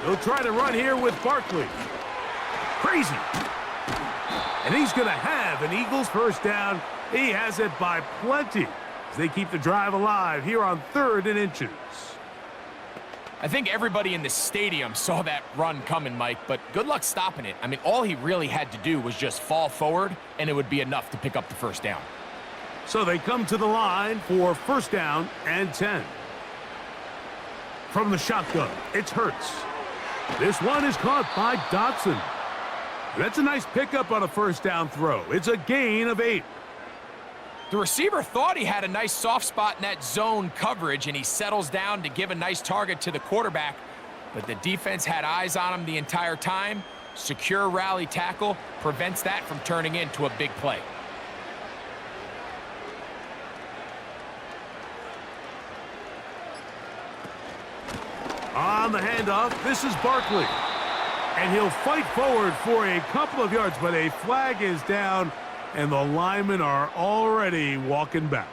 He'll try to run here with Barkley. Crazy. And he's going to have an Eagles first down. He has it by plenty as they keep the drive alive here on 3rd and inches. I think everybody in the stadium saw that run coming, Mike, but good luck stopping it. I mean, all he really had to do was just fall forward, and it would be enough to pick up the first down. So they come to the line for first down and 10. From the shotgun, it's Hurts. This one is caught by Dotson. That's a nice pickup on a first down throw. It's a gain of 8. The receiver thought he had a nice soft spot in that zone coverage, and he settles down to give a nice target to the quarterback. But the defense had eyes on him the entire time. Secure rally tackle prevents that from turning into a big play. On the handoff, this is Barkley. And he'll fight forward for a couple of yards, but a flag is down, and the linemen are already walking back.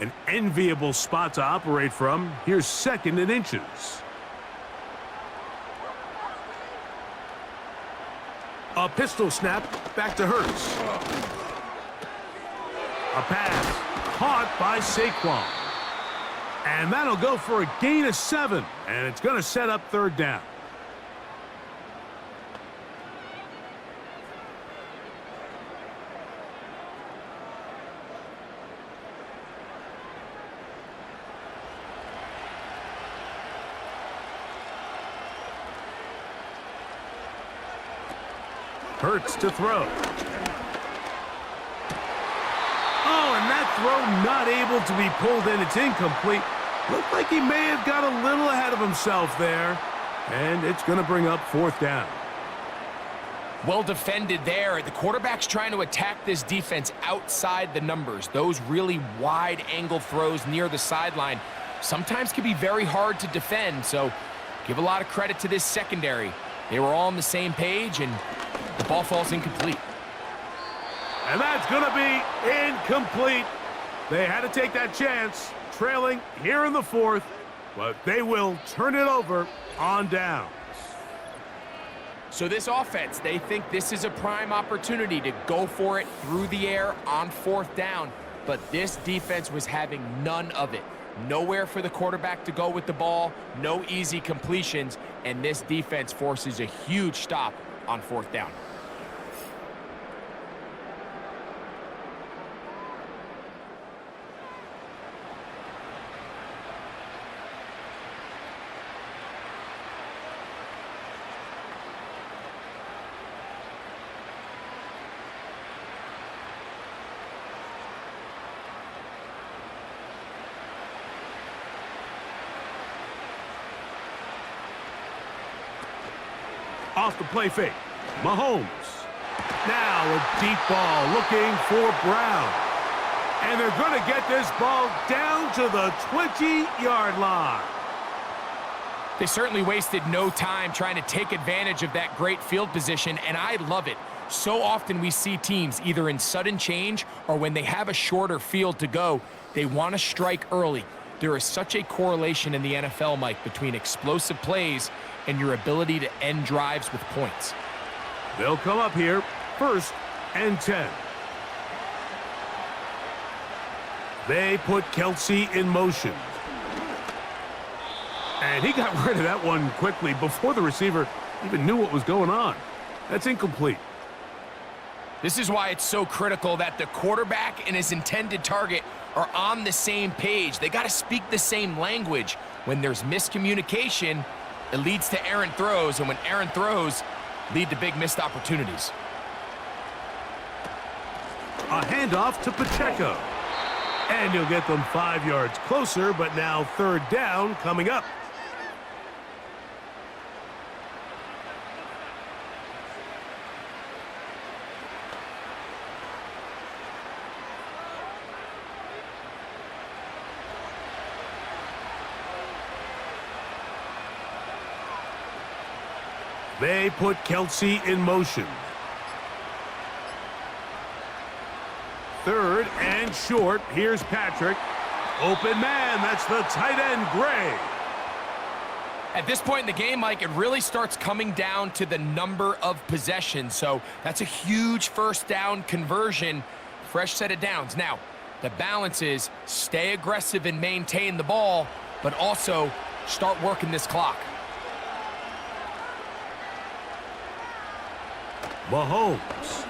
An enviable spot to operate from. Here's 2nd and inches. A pistol snap back to Hurts. A pass caught by Saquon. And that'll go for a gain of 7, and it's going to set up 3rd down. Hurts to throw. Oh, and that throw not able to be pulled in. It's incomplete. Looked like he may have got a little ahead of himself there. And it's going to bring up 4th down. Well defended there. The quarterback's trying to attack this defense outside the numbers. Those really wide angle throws near the sideline. sometimes can be very hard to defend, so give a lot of credit to this secondary. They were all on the same page, and the ball falls incomplete. And that's going to be incomplete. They had to take that chance, trailing here in the fourth, but they will turn it over on downs. So this offense, they think this is a prime opportunity to go for it through the air on fourth down, but this defense was having none of it. Nowhere for the quarterback to go with the ball, no easy completions, and this defense forces a huge stop on fourth down. Off the play fake, Mahomes. Now a deep ball looking for Brown. And they're going to get this ball down to the 20-yard line. They certainly wasted no time trying to take advantage of that great field position, and I love it. So often we see teams either in sudden change or when they have a shorter field to go, they want to strike early. There is such a correlation in the NFL, Mike, between explosive plays and your ability to end drives with points. They'll come up here, 1st and 10. They put Kelsey in motion. And he got rid of that one quickly before the receiver even knew what was going on. That's incomplete. This is why it's so critical that the quarterback and his intended target are on the same page. They got to speak the same language. When there's miscommunication, it leads to errant throws, and when errant throws lead to big missed opportunities. A handoff to Pacheco. And he'll get them 5 yards closer, but now 3rd down coming up. They put Kelsey in motion. 3rd and short. Here's Patrick. Open man. That's the tight end, Gray. At this point in the game, Mike, it really starts coming down to the number of possessions. So that's a huge 1st down conversion. Fresh set of downs. Now, the balance is stay aggressive and maintain the ball, but also start working this clock. Mahomes.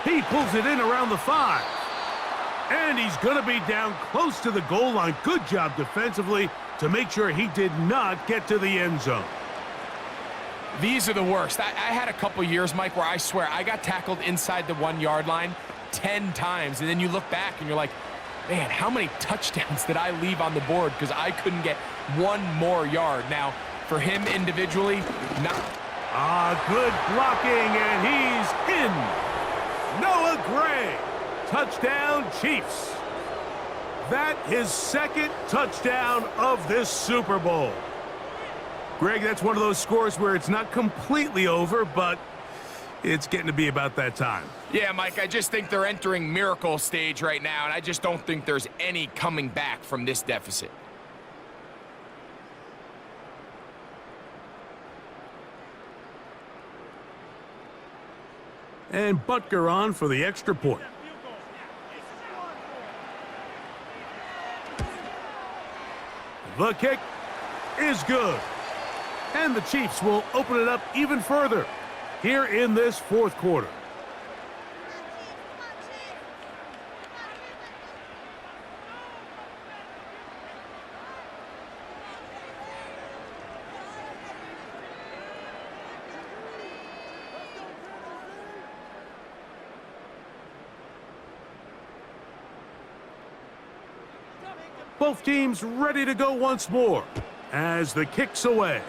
He pulls it in around the 5. And he's going to be down close to the goal line. Good job defensively to make sure he did not get to the end zone. These are the worst. I had a couple years, Mike, where I swear I got tackled inside the 1-yard line 10 times. And then you look back and you're like, man, how many touchdowns did I leave on the board because I couldn't get one more yard? Now, for him individually, not... Good blocking, and he's in. Noah Gray. Touchdown, Chiefs. That his 2nd touchdown of this Super Bowl. Greg, that's one of those scores where it's not completely over, but it's getting to be about that time. Yeah, Mike, I just think they're entering miracle stage right now, and I just don't think there's any coming back from this deficit. And Butker on for the extra point. The kick is good. And the Chiefs will open it up even further here in this 4th quarter. Both teams ready to go once more as the kick's away.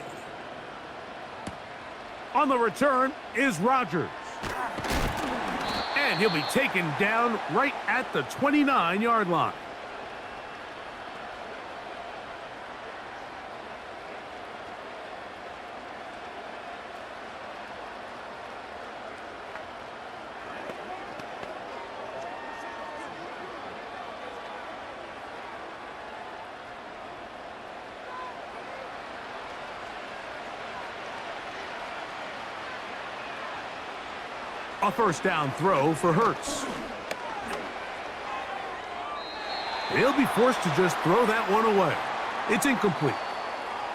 On the return is Rodgers. And he'll be taken down right at the 29-yard line. A first down throw for Hurts. He'll be forced to just throw that one away. It's incomplete.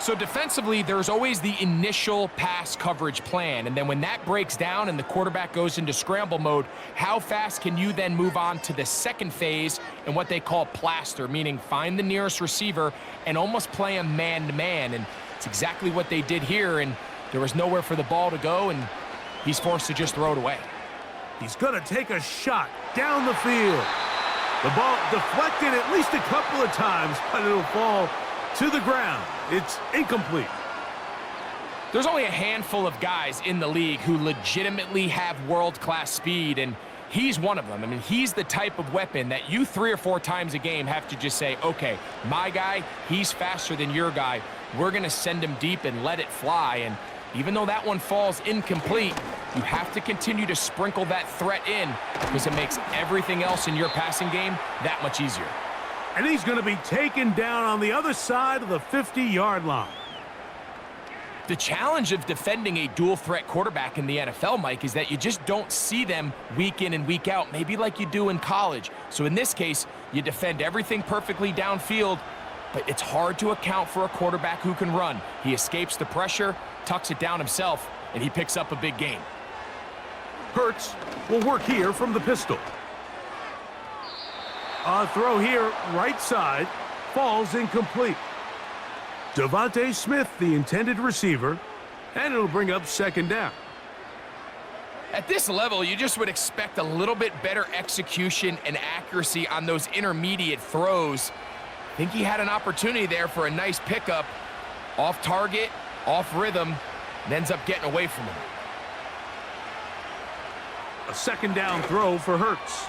So defensively, there's always the initial pass coverage plan, and then when that breaks down and the quarterback goes into scramble mode, how fast can you then move on to the second phase and what they call plaster, meaning find the nearest receiver and almost play him man-to-man, and it's exactly what they did here, and there was nowhere for the ball to go, and he's forced to just throw it away. He's going to take a shot down the field. The ball deflected at least a couple of times, but it'll fall to the ground. It's incomplete. There's only a handful of guys in the league who legitimately have world-class speed, and he's one of them. I mean, he's the type of weapon that you 3 or 4 times a game have to just say, okay, my guy, he's faster than your guy. We're going to send him deep and let it fly. And even though that one falls incomplete, you have to continue to sprinkle that threat in because it makes everything else in your passing game that much easier. And he's going to be taken down on the other side of the 50-yard line. The challenge of defending a dual-threat quarterback in the NFL, Mike, is that you just don't see them week in and week out, maybe like you do in college. So in this case, you defend everything perfectly downfield, but it's hard to account for a quarterback who can run. He escapes the pressure, tucks it down himself, and he picks up a big gain. Hurts will work here from the pistol. A throw here, right side, falls incomplete. Devontae Smith, the intended receiver, and it'll bring up second down. At this level, you just would expect a little bit better execution and accuracy on those intermediate throws. I think he had an opportunity there for a nice pickup. Off target, off rhythm, and ends up getting away from him. A second down throw for Hurts.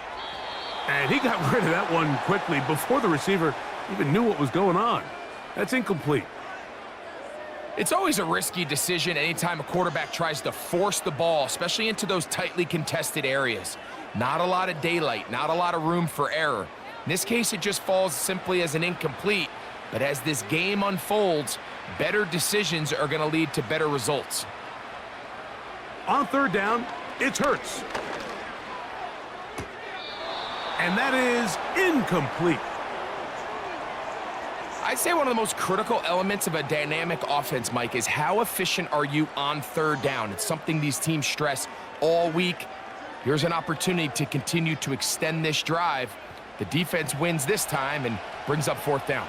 And he got rid of that one quickly before the receiver even knew what was going on. That's incomplete. It's always a risky decision anytime a quarterback tries to force the ball, especially into those tightly contested areas. Not a lot of daylight, not a lot of room for error. In this case, it just falls simply as an incomplete. But as this game unfolds, better decisions are going to lead to better results. On third down, it's Hurts. And that is incomplete. I'd say one of the most critical elements of a dynamic offense, Mike, is how efficient are you on third down? It's something these teams stress all week. Here's an opportunity to continue to extend this drive. The defense wins this time and brings up fourth down.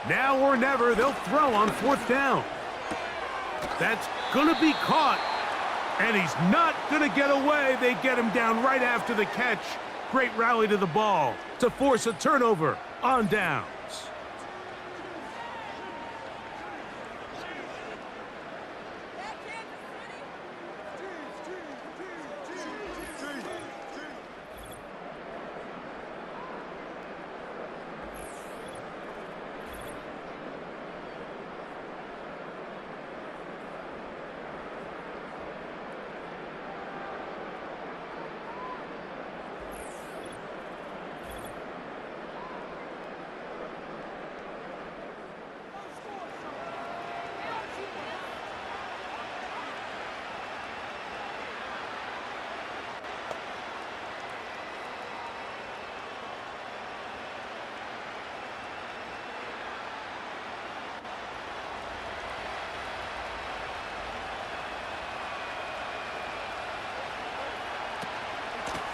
Now or never, they'll throw on fourth down. That's going to be caught, and he's not going to get away. They get him down right after the catch. Great rally to the ball to force a turnover on downs.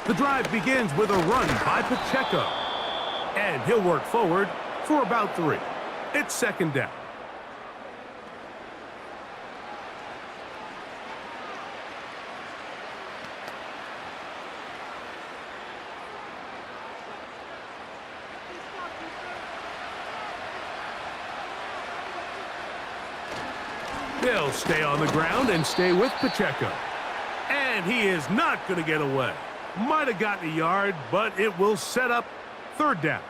The drive begins with a run by Pacheco. And he'll work forward for about 3. It's second down. They'll stay on the ground and stay with Pacheco. And he is not going to get away. Might have gotten a yard, but it will set up third down.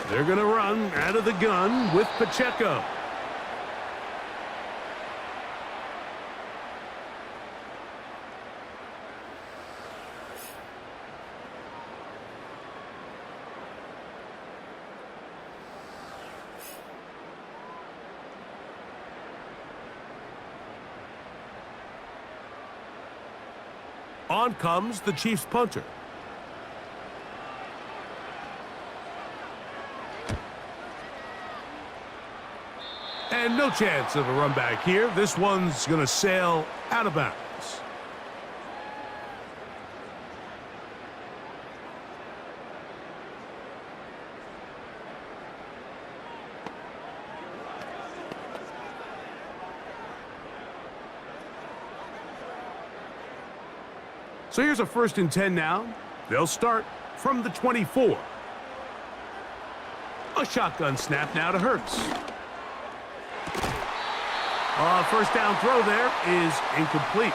They're going to run out of the gun with Pacheco. On comes the Chiefs punter. And no chance of a run back here. This one's going to sail out of bounds. So here's a 1st and 10 now. They'll start from the 24. A shotgun snap now to Hurts. First down throw there is incomplete.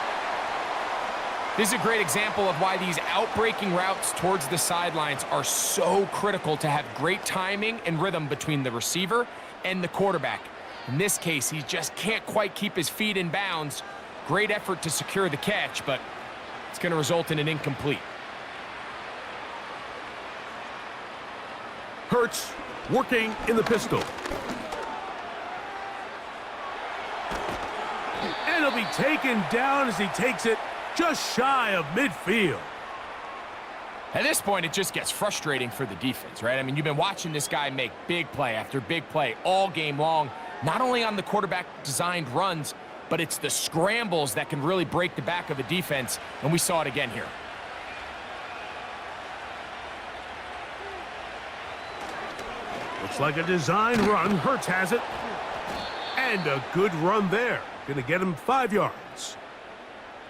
This is a great example of why these out-breaking routes towards the sidelines are so critical to have great timing and rhythm between the receiver and the quarterback. In this case, he just can't quite keep his feet in bounds. Great effort to secure the catch, but it's going to result in an incomplete. Hurts working in the pistol. And he'll be taken down as he takes it just shy of midfield. At this point, it just gets frustrating for the defense, right? I mean, you've been watching this guy make big play after big play all game long, not only on the quarterback-designed runs, but it's the scrambles that can really break the back of a defense, and we saw it again here. Looks like a design run. Hurts has it. And a good run there. Going to get him 5 yards.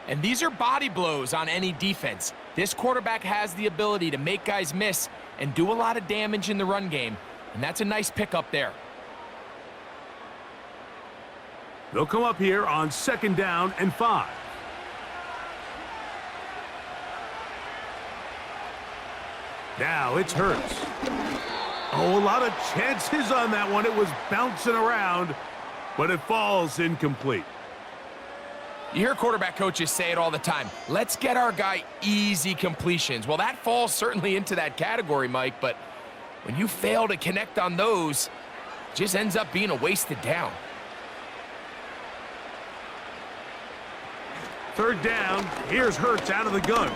And these are body blows on any defense. This quarterback has the ability to make guys miss and do a lot of damage in the run game, and that's a nice pickup there. They'll come up here on 2nd down and 5. Now it's Hurts. Oh, a lot of chances on that one. It was bouncing around, but it falls incomplete. You hear quarterback coaches say it all the time. Let's get our guy easy completions. Well, that falls certainly into that category, Mike, but when you fail to connect on those, it just ends up being a wasted down. 3rd down. Here's Hurts out of the gun.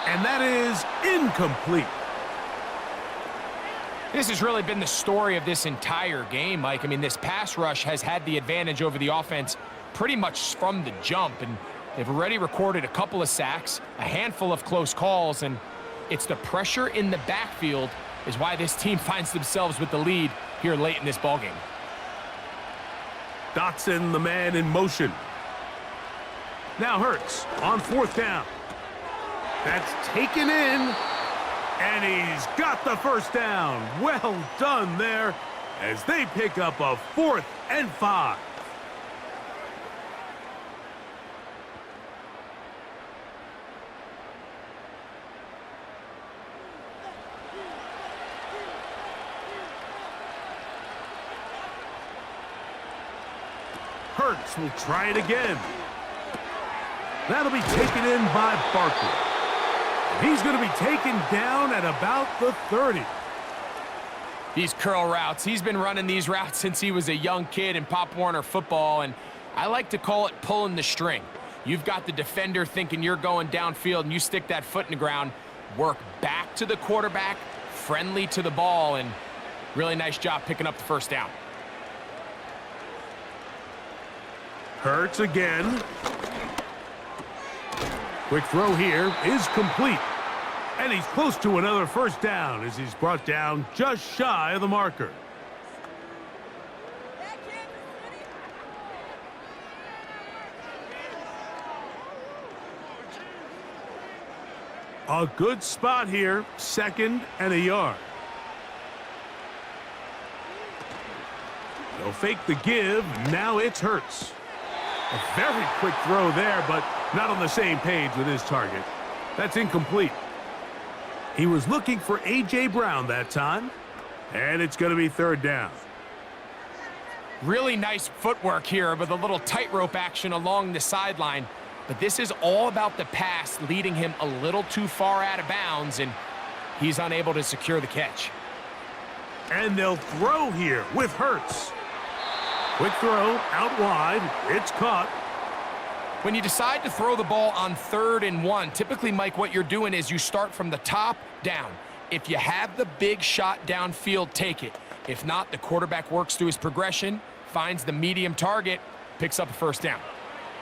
And that is incomplete. This has really been the story of this entire game, Mike. I mean, this pass rush has had the advantage over the offense pretty much from the jump, and they've already recorded a couple of sacks, a handful of close calls, and it's the pressure in the backfield is why this team finds themselves with the lead here late in this ballgame. Dotson, the man in motion. Now Hurts on 4th down. That's taken in. And he's got the 1st down. Well done there as they pick up a 4th and 5. Hurts will try it again. That'll be taken in by Barkley. He's going to be taken down at about the 30. These curl routes, he's been running these routes since he was a young kid in Pop Warner football, and I like to call it pulling the string. You've got the defender thinking you're going downfield, and you stick that foot in the ground, work back to the quarterback, friendly to the ball, and really nice job picking up the 1st down. Hurts again. Quick throw here is complete. And he's close to another 1st down as he's brought down just shy of the marker. A good spot here, 2nd and a yard. They'll fake the give. Now it's Hurts. A very quick throw there, but not on the same page with his target. That's incomplete. He was looking for A.J. Brown that time, and it's going to be third down. Really nice footwork here with a little tightrope action along the sideline. But this is all about the pass leading him a little too far out of bounds, and he's unable to secure the catch. And they'll throw here with Hurts. Quick throw out wide. It's caught. When you decide to throw the ball on 3rd and 1, typically, Mike, what you're doing is you start from the top down. If you have the big shot downfield, take it. If not, the quarterback works through his progression, finds the medium target, picks up a first down.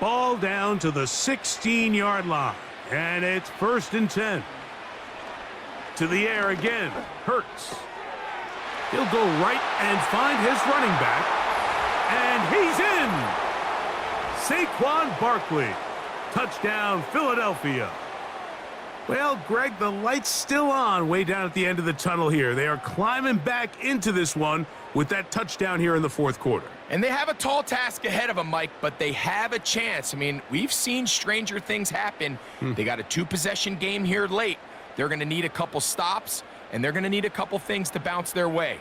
Ball down to the 16-yard line, and it's 1st and 10. To the air again, Hurts. He'll go right and find his running back, and he's in! Saquon Barkley. Touchdown, Philadelphia. Well, Greg, the light's still on way down at the end of the tunnel here. They are climbing back into this one with that touchdown here in the 4th quarter. And they have a tall task ahead of them, Mike, but they have a chance. I mean, we've seen stranger things happen. They got a 2-possession game here late. They're going to need a couple stops, and they're going to need a couple things to bounce their way.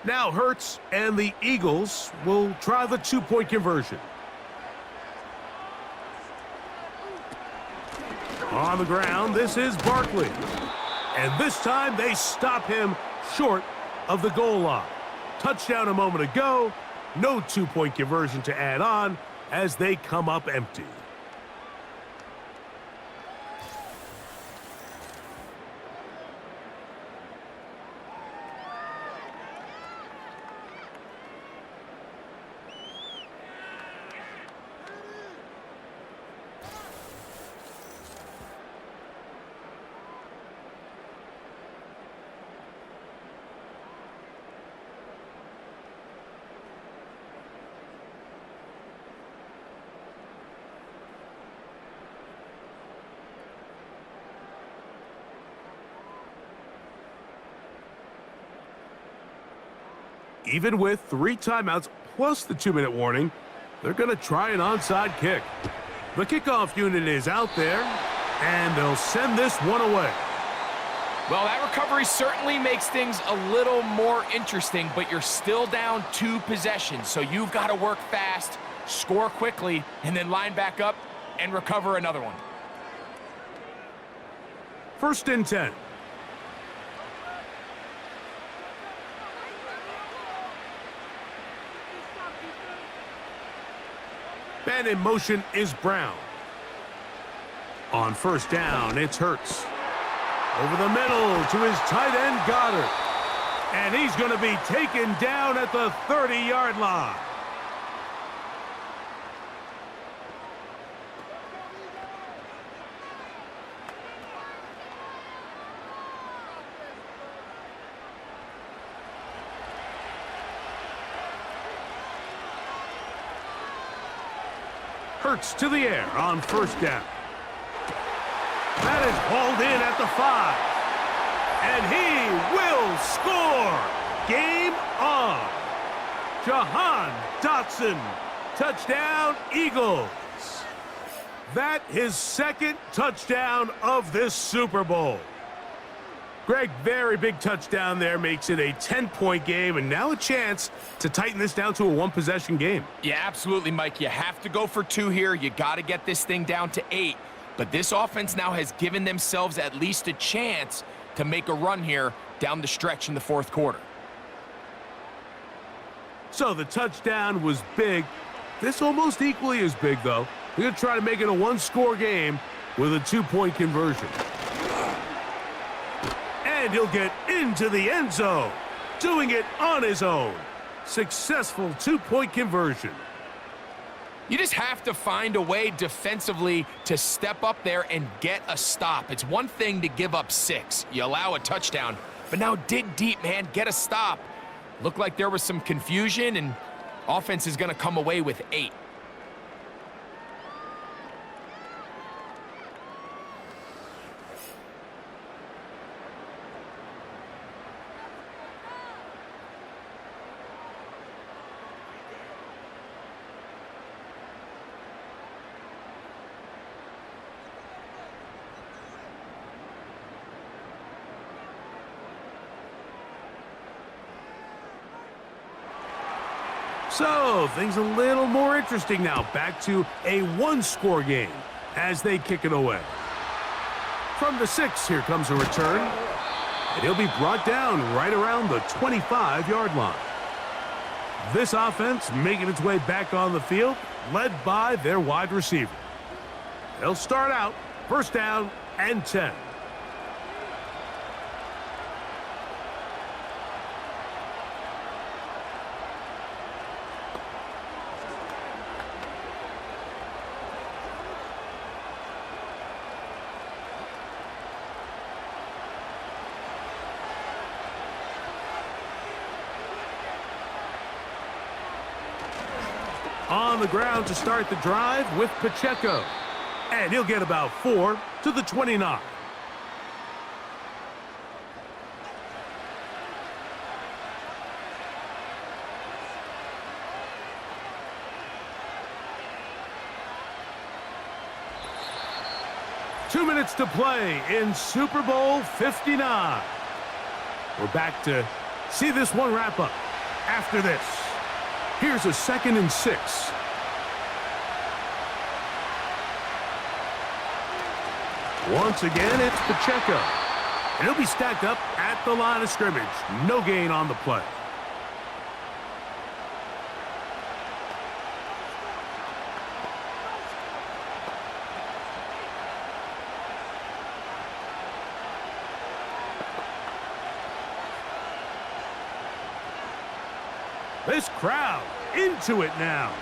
Now Hurts and the Eagles will try the 2-point conversion. On the ground, this is Barkley. And this time they stop him short of the goal line. Touchdown a moment ago. No 2-point conversion to add on as they come up empty. Even with 3 timeouts plus the 2-minute warning, they're going to try an onside kick. The kickoff unit is out there, and they'll send this one away. Well, that recovery certainly makes things a little more interesting, but you're still down 2 possessions, so you've got to work fast, score quickly, and then line back up and recover another one. 1st and 10. Man in motion is Brown. On 1st down, it's Hurts. Over the middle to his tight end, Goddard. And he's going to be taken down at the 30-yard line. Hurts to the air on 1st down. That is hauled in at the 5. And he will score. Game on. Jahan Dotson. Touchdown, Eagles. That his 2nd touchdown of this Super Bowl. Greg, very big touchdown there, makes it a 10-point game, and now a chance to tighten this down to a 1-possession game. Yeah, absolutely, Mike. You have to go for 2 here. You got to get this thing down to 8. But this offense now has given themselves at least a chance to make a run here down the stretch in the 4th quarter. So the touchdown was big. This almost equally as big, though. We're going to try to make it a 1-score game with a 2-point conversion. And he'll get into the end zone, doing it on his own. Successful 2-point conversion. You just have to find a way defensively to step up there and get a stop. It's one thing to give up 6. You allow a touchdown, but now dig deep, man. Get a stop. Looked like there was some confusion, and offense is going to come away with 8. So, things a little more interesting now. Back to a one-score game as they kick it away. From the 6, here comes a return. And he'll be brought down right around the 25-yard line. This offense making its way back on the field, led by their wide receiver. They'll start out first down and 10. On the ground to start the drive with Pacheco. And he'll get about 4 to the 29. Two minutes to play in Super Bowl 59. We're back to see this one wrap up after this. Here's a 2nd and 6. Once again, it's Pacheco. And he'll be stacked up at the line of scrimmage. No gain on the play. This crowd into it now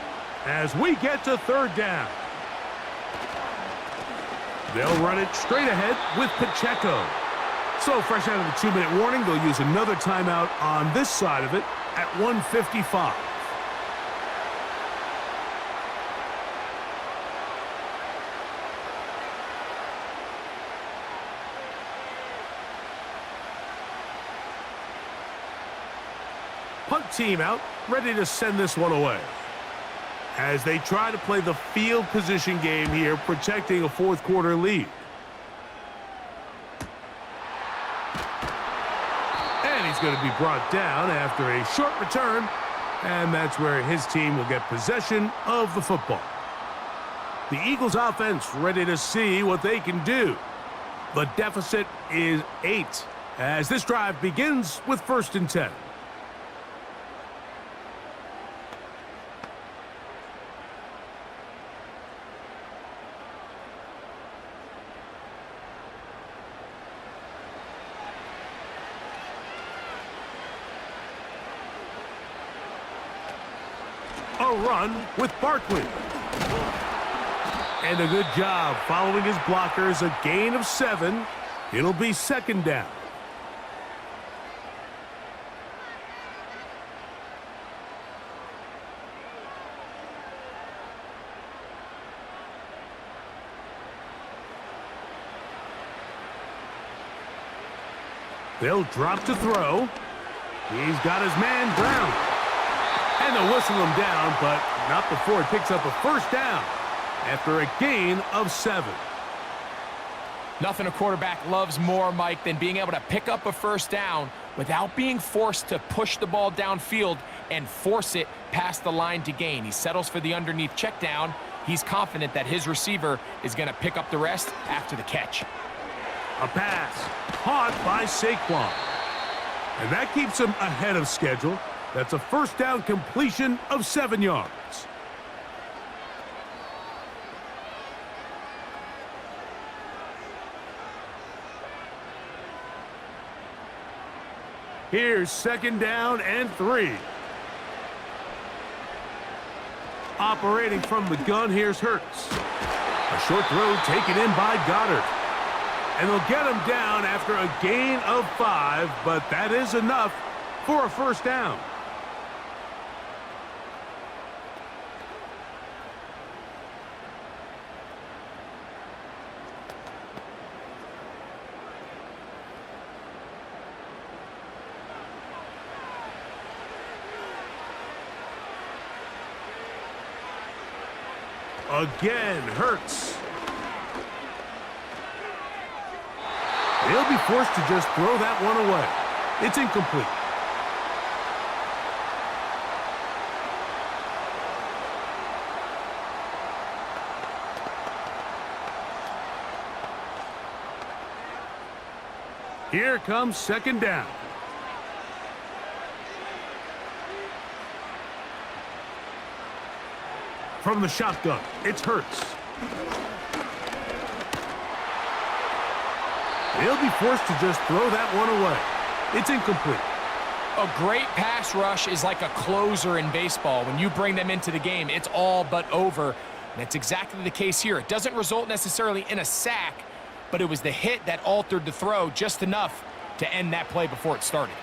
as we get to 3rd down. They'll run it straight ahead with Pacheco. So fresh out of the 2-minute warning, they'll use another timeout on this side of it at 1:55. Punt team out, ready to send this one away. As they try to play the field position game here, protecting a 4th-quarter lead. And he's going to be brought down after a short return, and that's where his team will get possession of the football. The Eagles offense ready to see what they can do. The deficit is 8 as this drive begins with 1st and 10. A run with Barkley. And a good job following his blockers, a gain of 7. It'll be 2nd down. They'll drop to throw. He's got his man grounded. And they'll whistle him down, but not before he picks up a 1st down after a gain of 7. Nothing a quarterback loves more, Mike, than being able to pick up a 1st down without being forced to push the ball downfield and force it past the line to gain. He settles for the underneath check down. He's confident that his receiver is going to pick up the rest after the catch. A pass caught by Saquon. And that keeps him ahead of schedule. That's a 1st down completion of 7 yards. Here's 2nd down and 3. Operating from the gun, here's Hurts. A short throw taken in by Goddard. And they'll get him down after a gain of 5, but that is enough for a 1st down. Again, Hurts. He'll be forced to just throw that one away. It's incomplete. Here comes second down. From the shotgun, it's Hurts. He'll be forced to just throw that one away. It's incomplete. A great pass rush is like a closer in baseball. When you bring them into the game, it's all but over. And that's exactly the case here. It doesn't result necessarily in a sack, but it was the hit that altered the throw just enough to end that play before it started.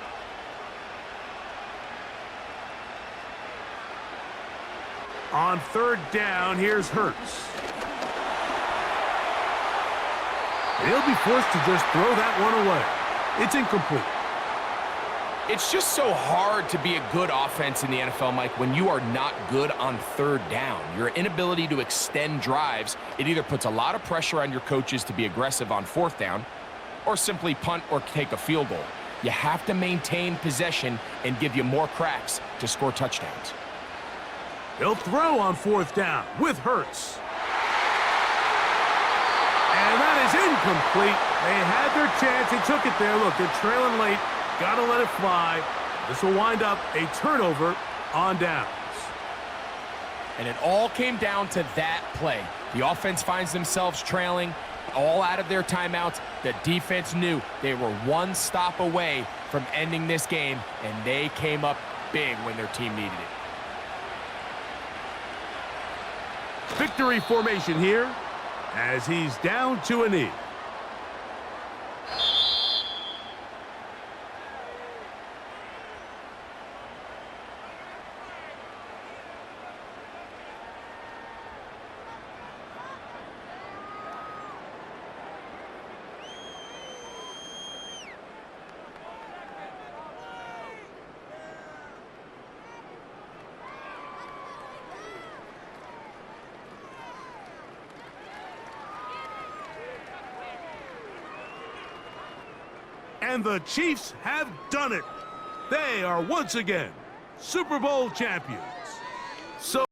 On third down, here's Hurts. He'll be forced to just throw that one away. It's incomplete. It's just so hard to be a good offense in the NFL, Mike, when you are not good on third down. Your inability to extend drives, it either puts a lot of pressure on your coaches to be aggressive on fourth down or simply punt or take a field goal. You have to maintain possession and give you more cracks to score touchdowns. He'll throw on fourth down with Hurts. And that is incomplete. They had their chance. They took it there. Look, they're trailing late. Got to let it fly. This will wind up a turnover on downs. And it all came down to that play. The offense finds themselves trailing, all out of their timeouts. The defense knew they were one stop away from ending this game, and they came up big when their team needed it. Victory formation here as he's down to a knee. And the Chiefs have done it. They are once again Super Bowl champions. So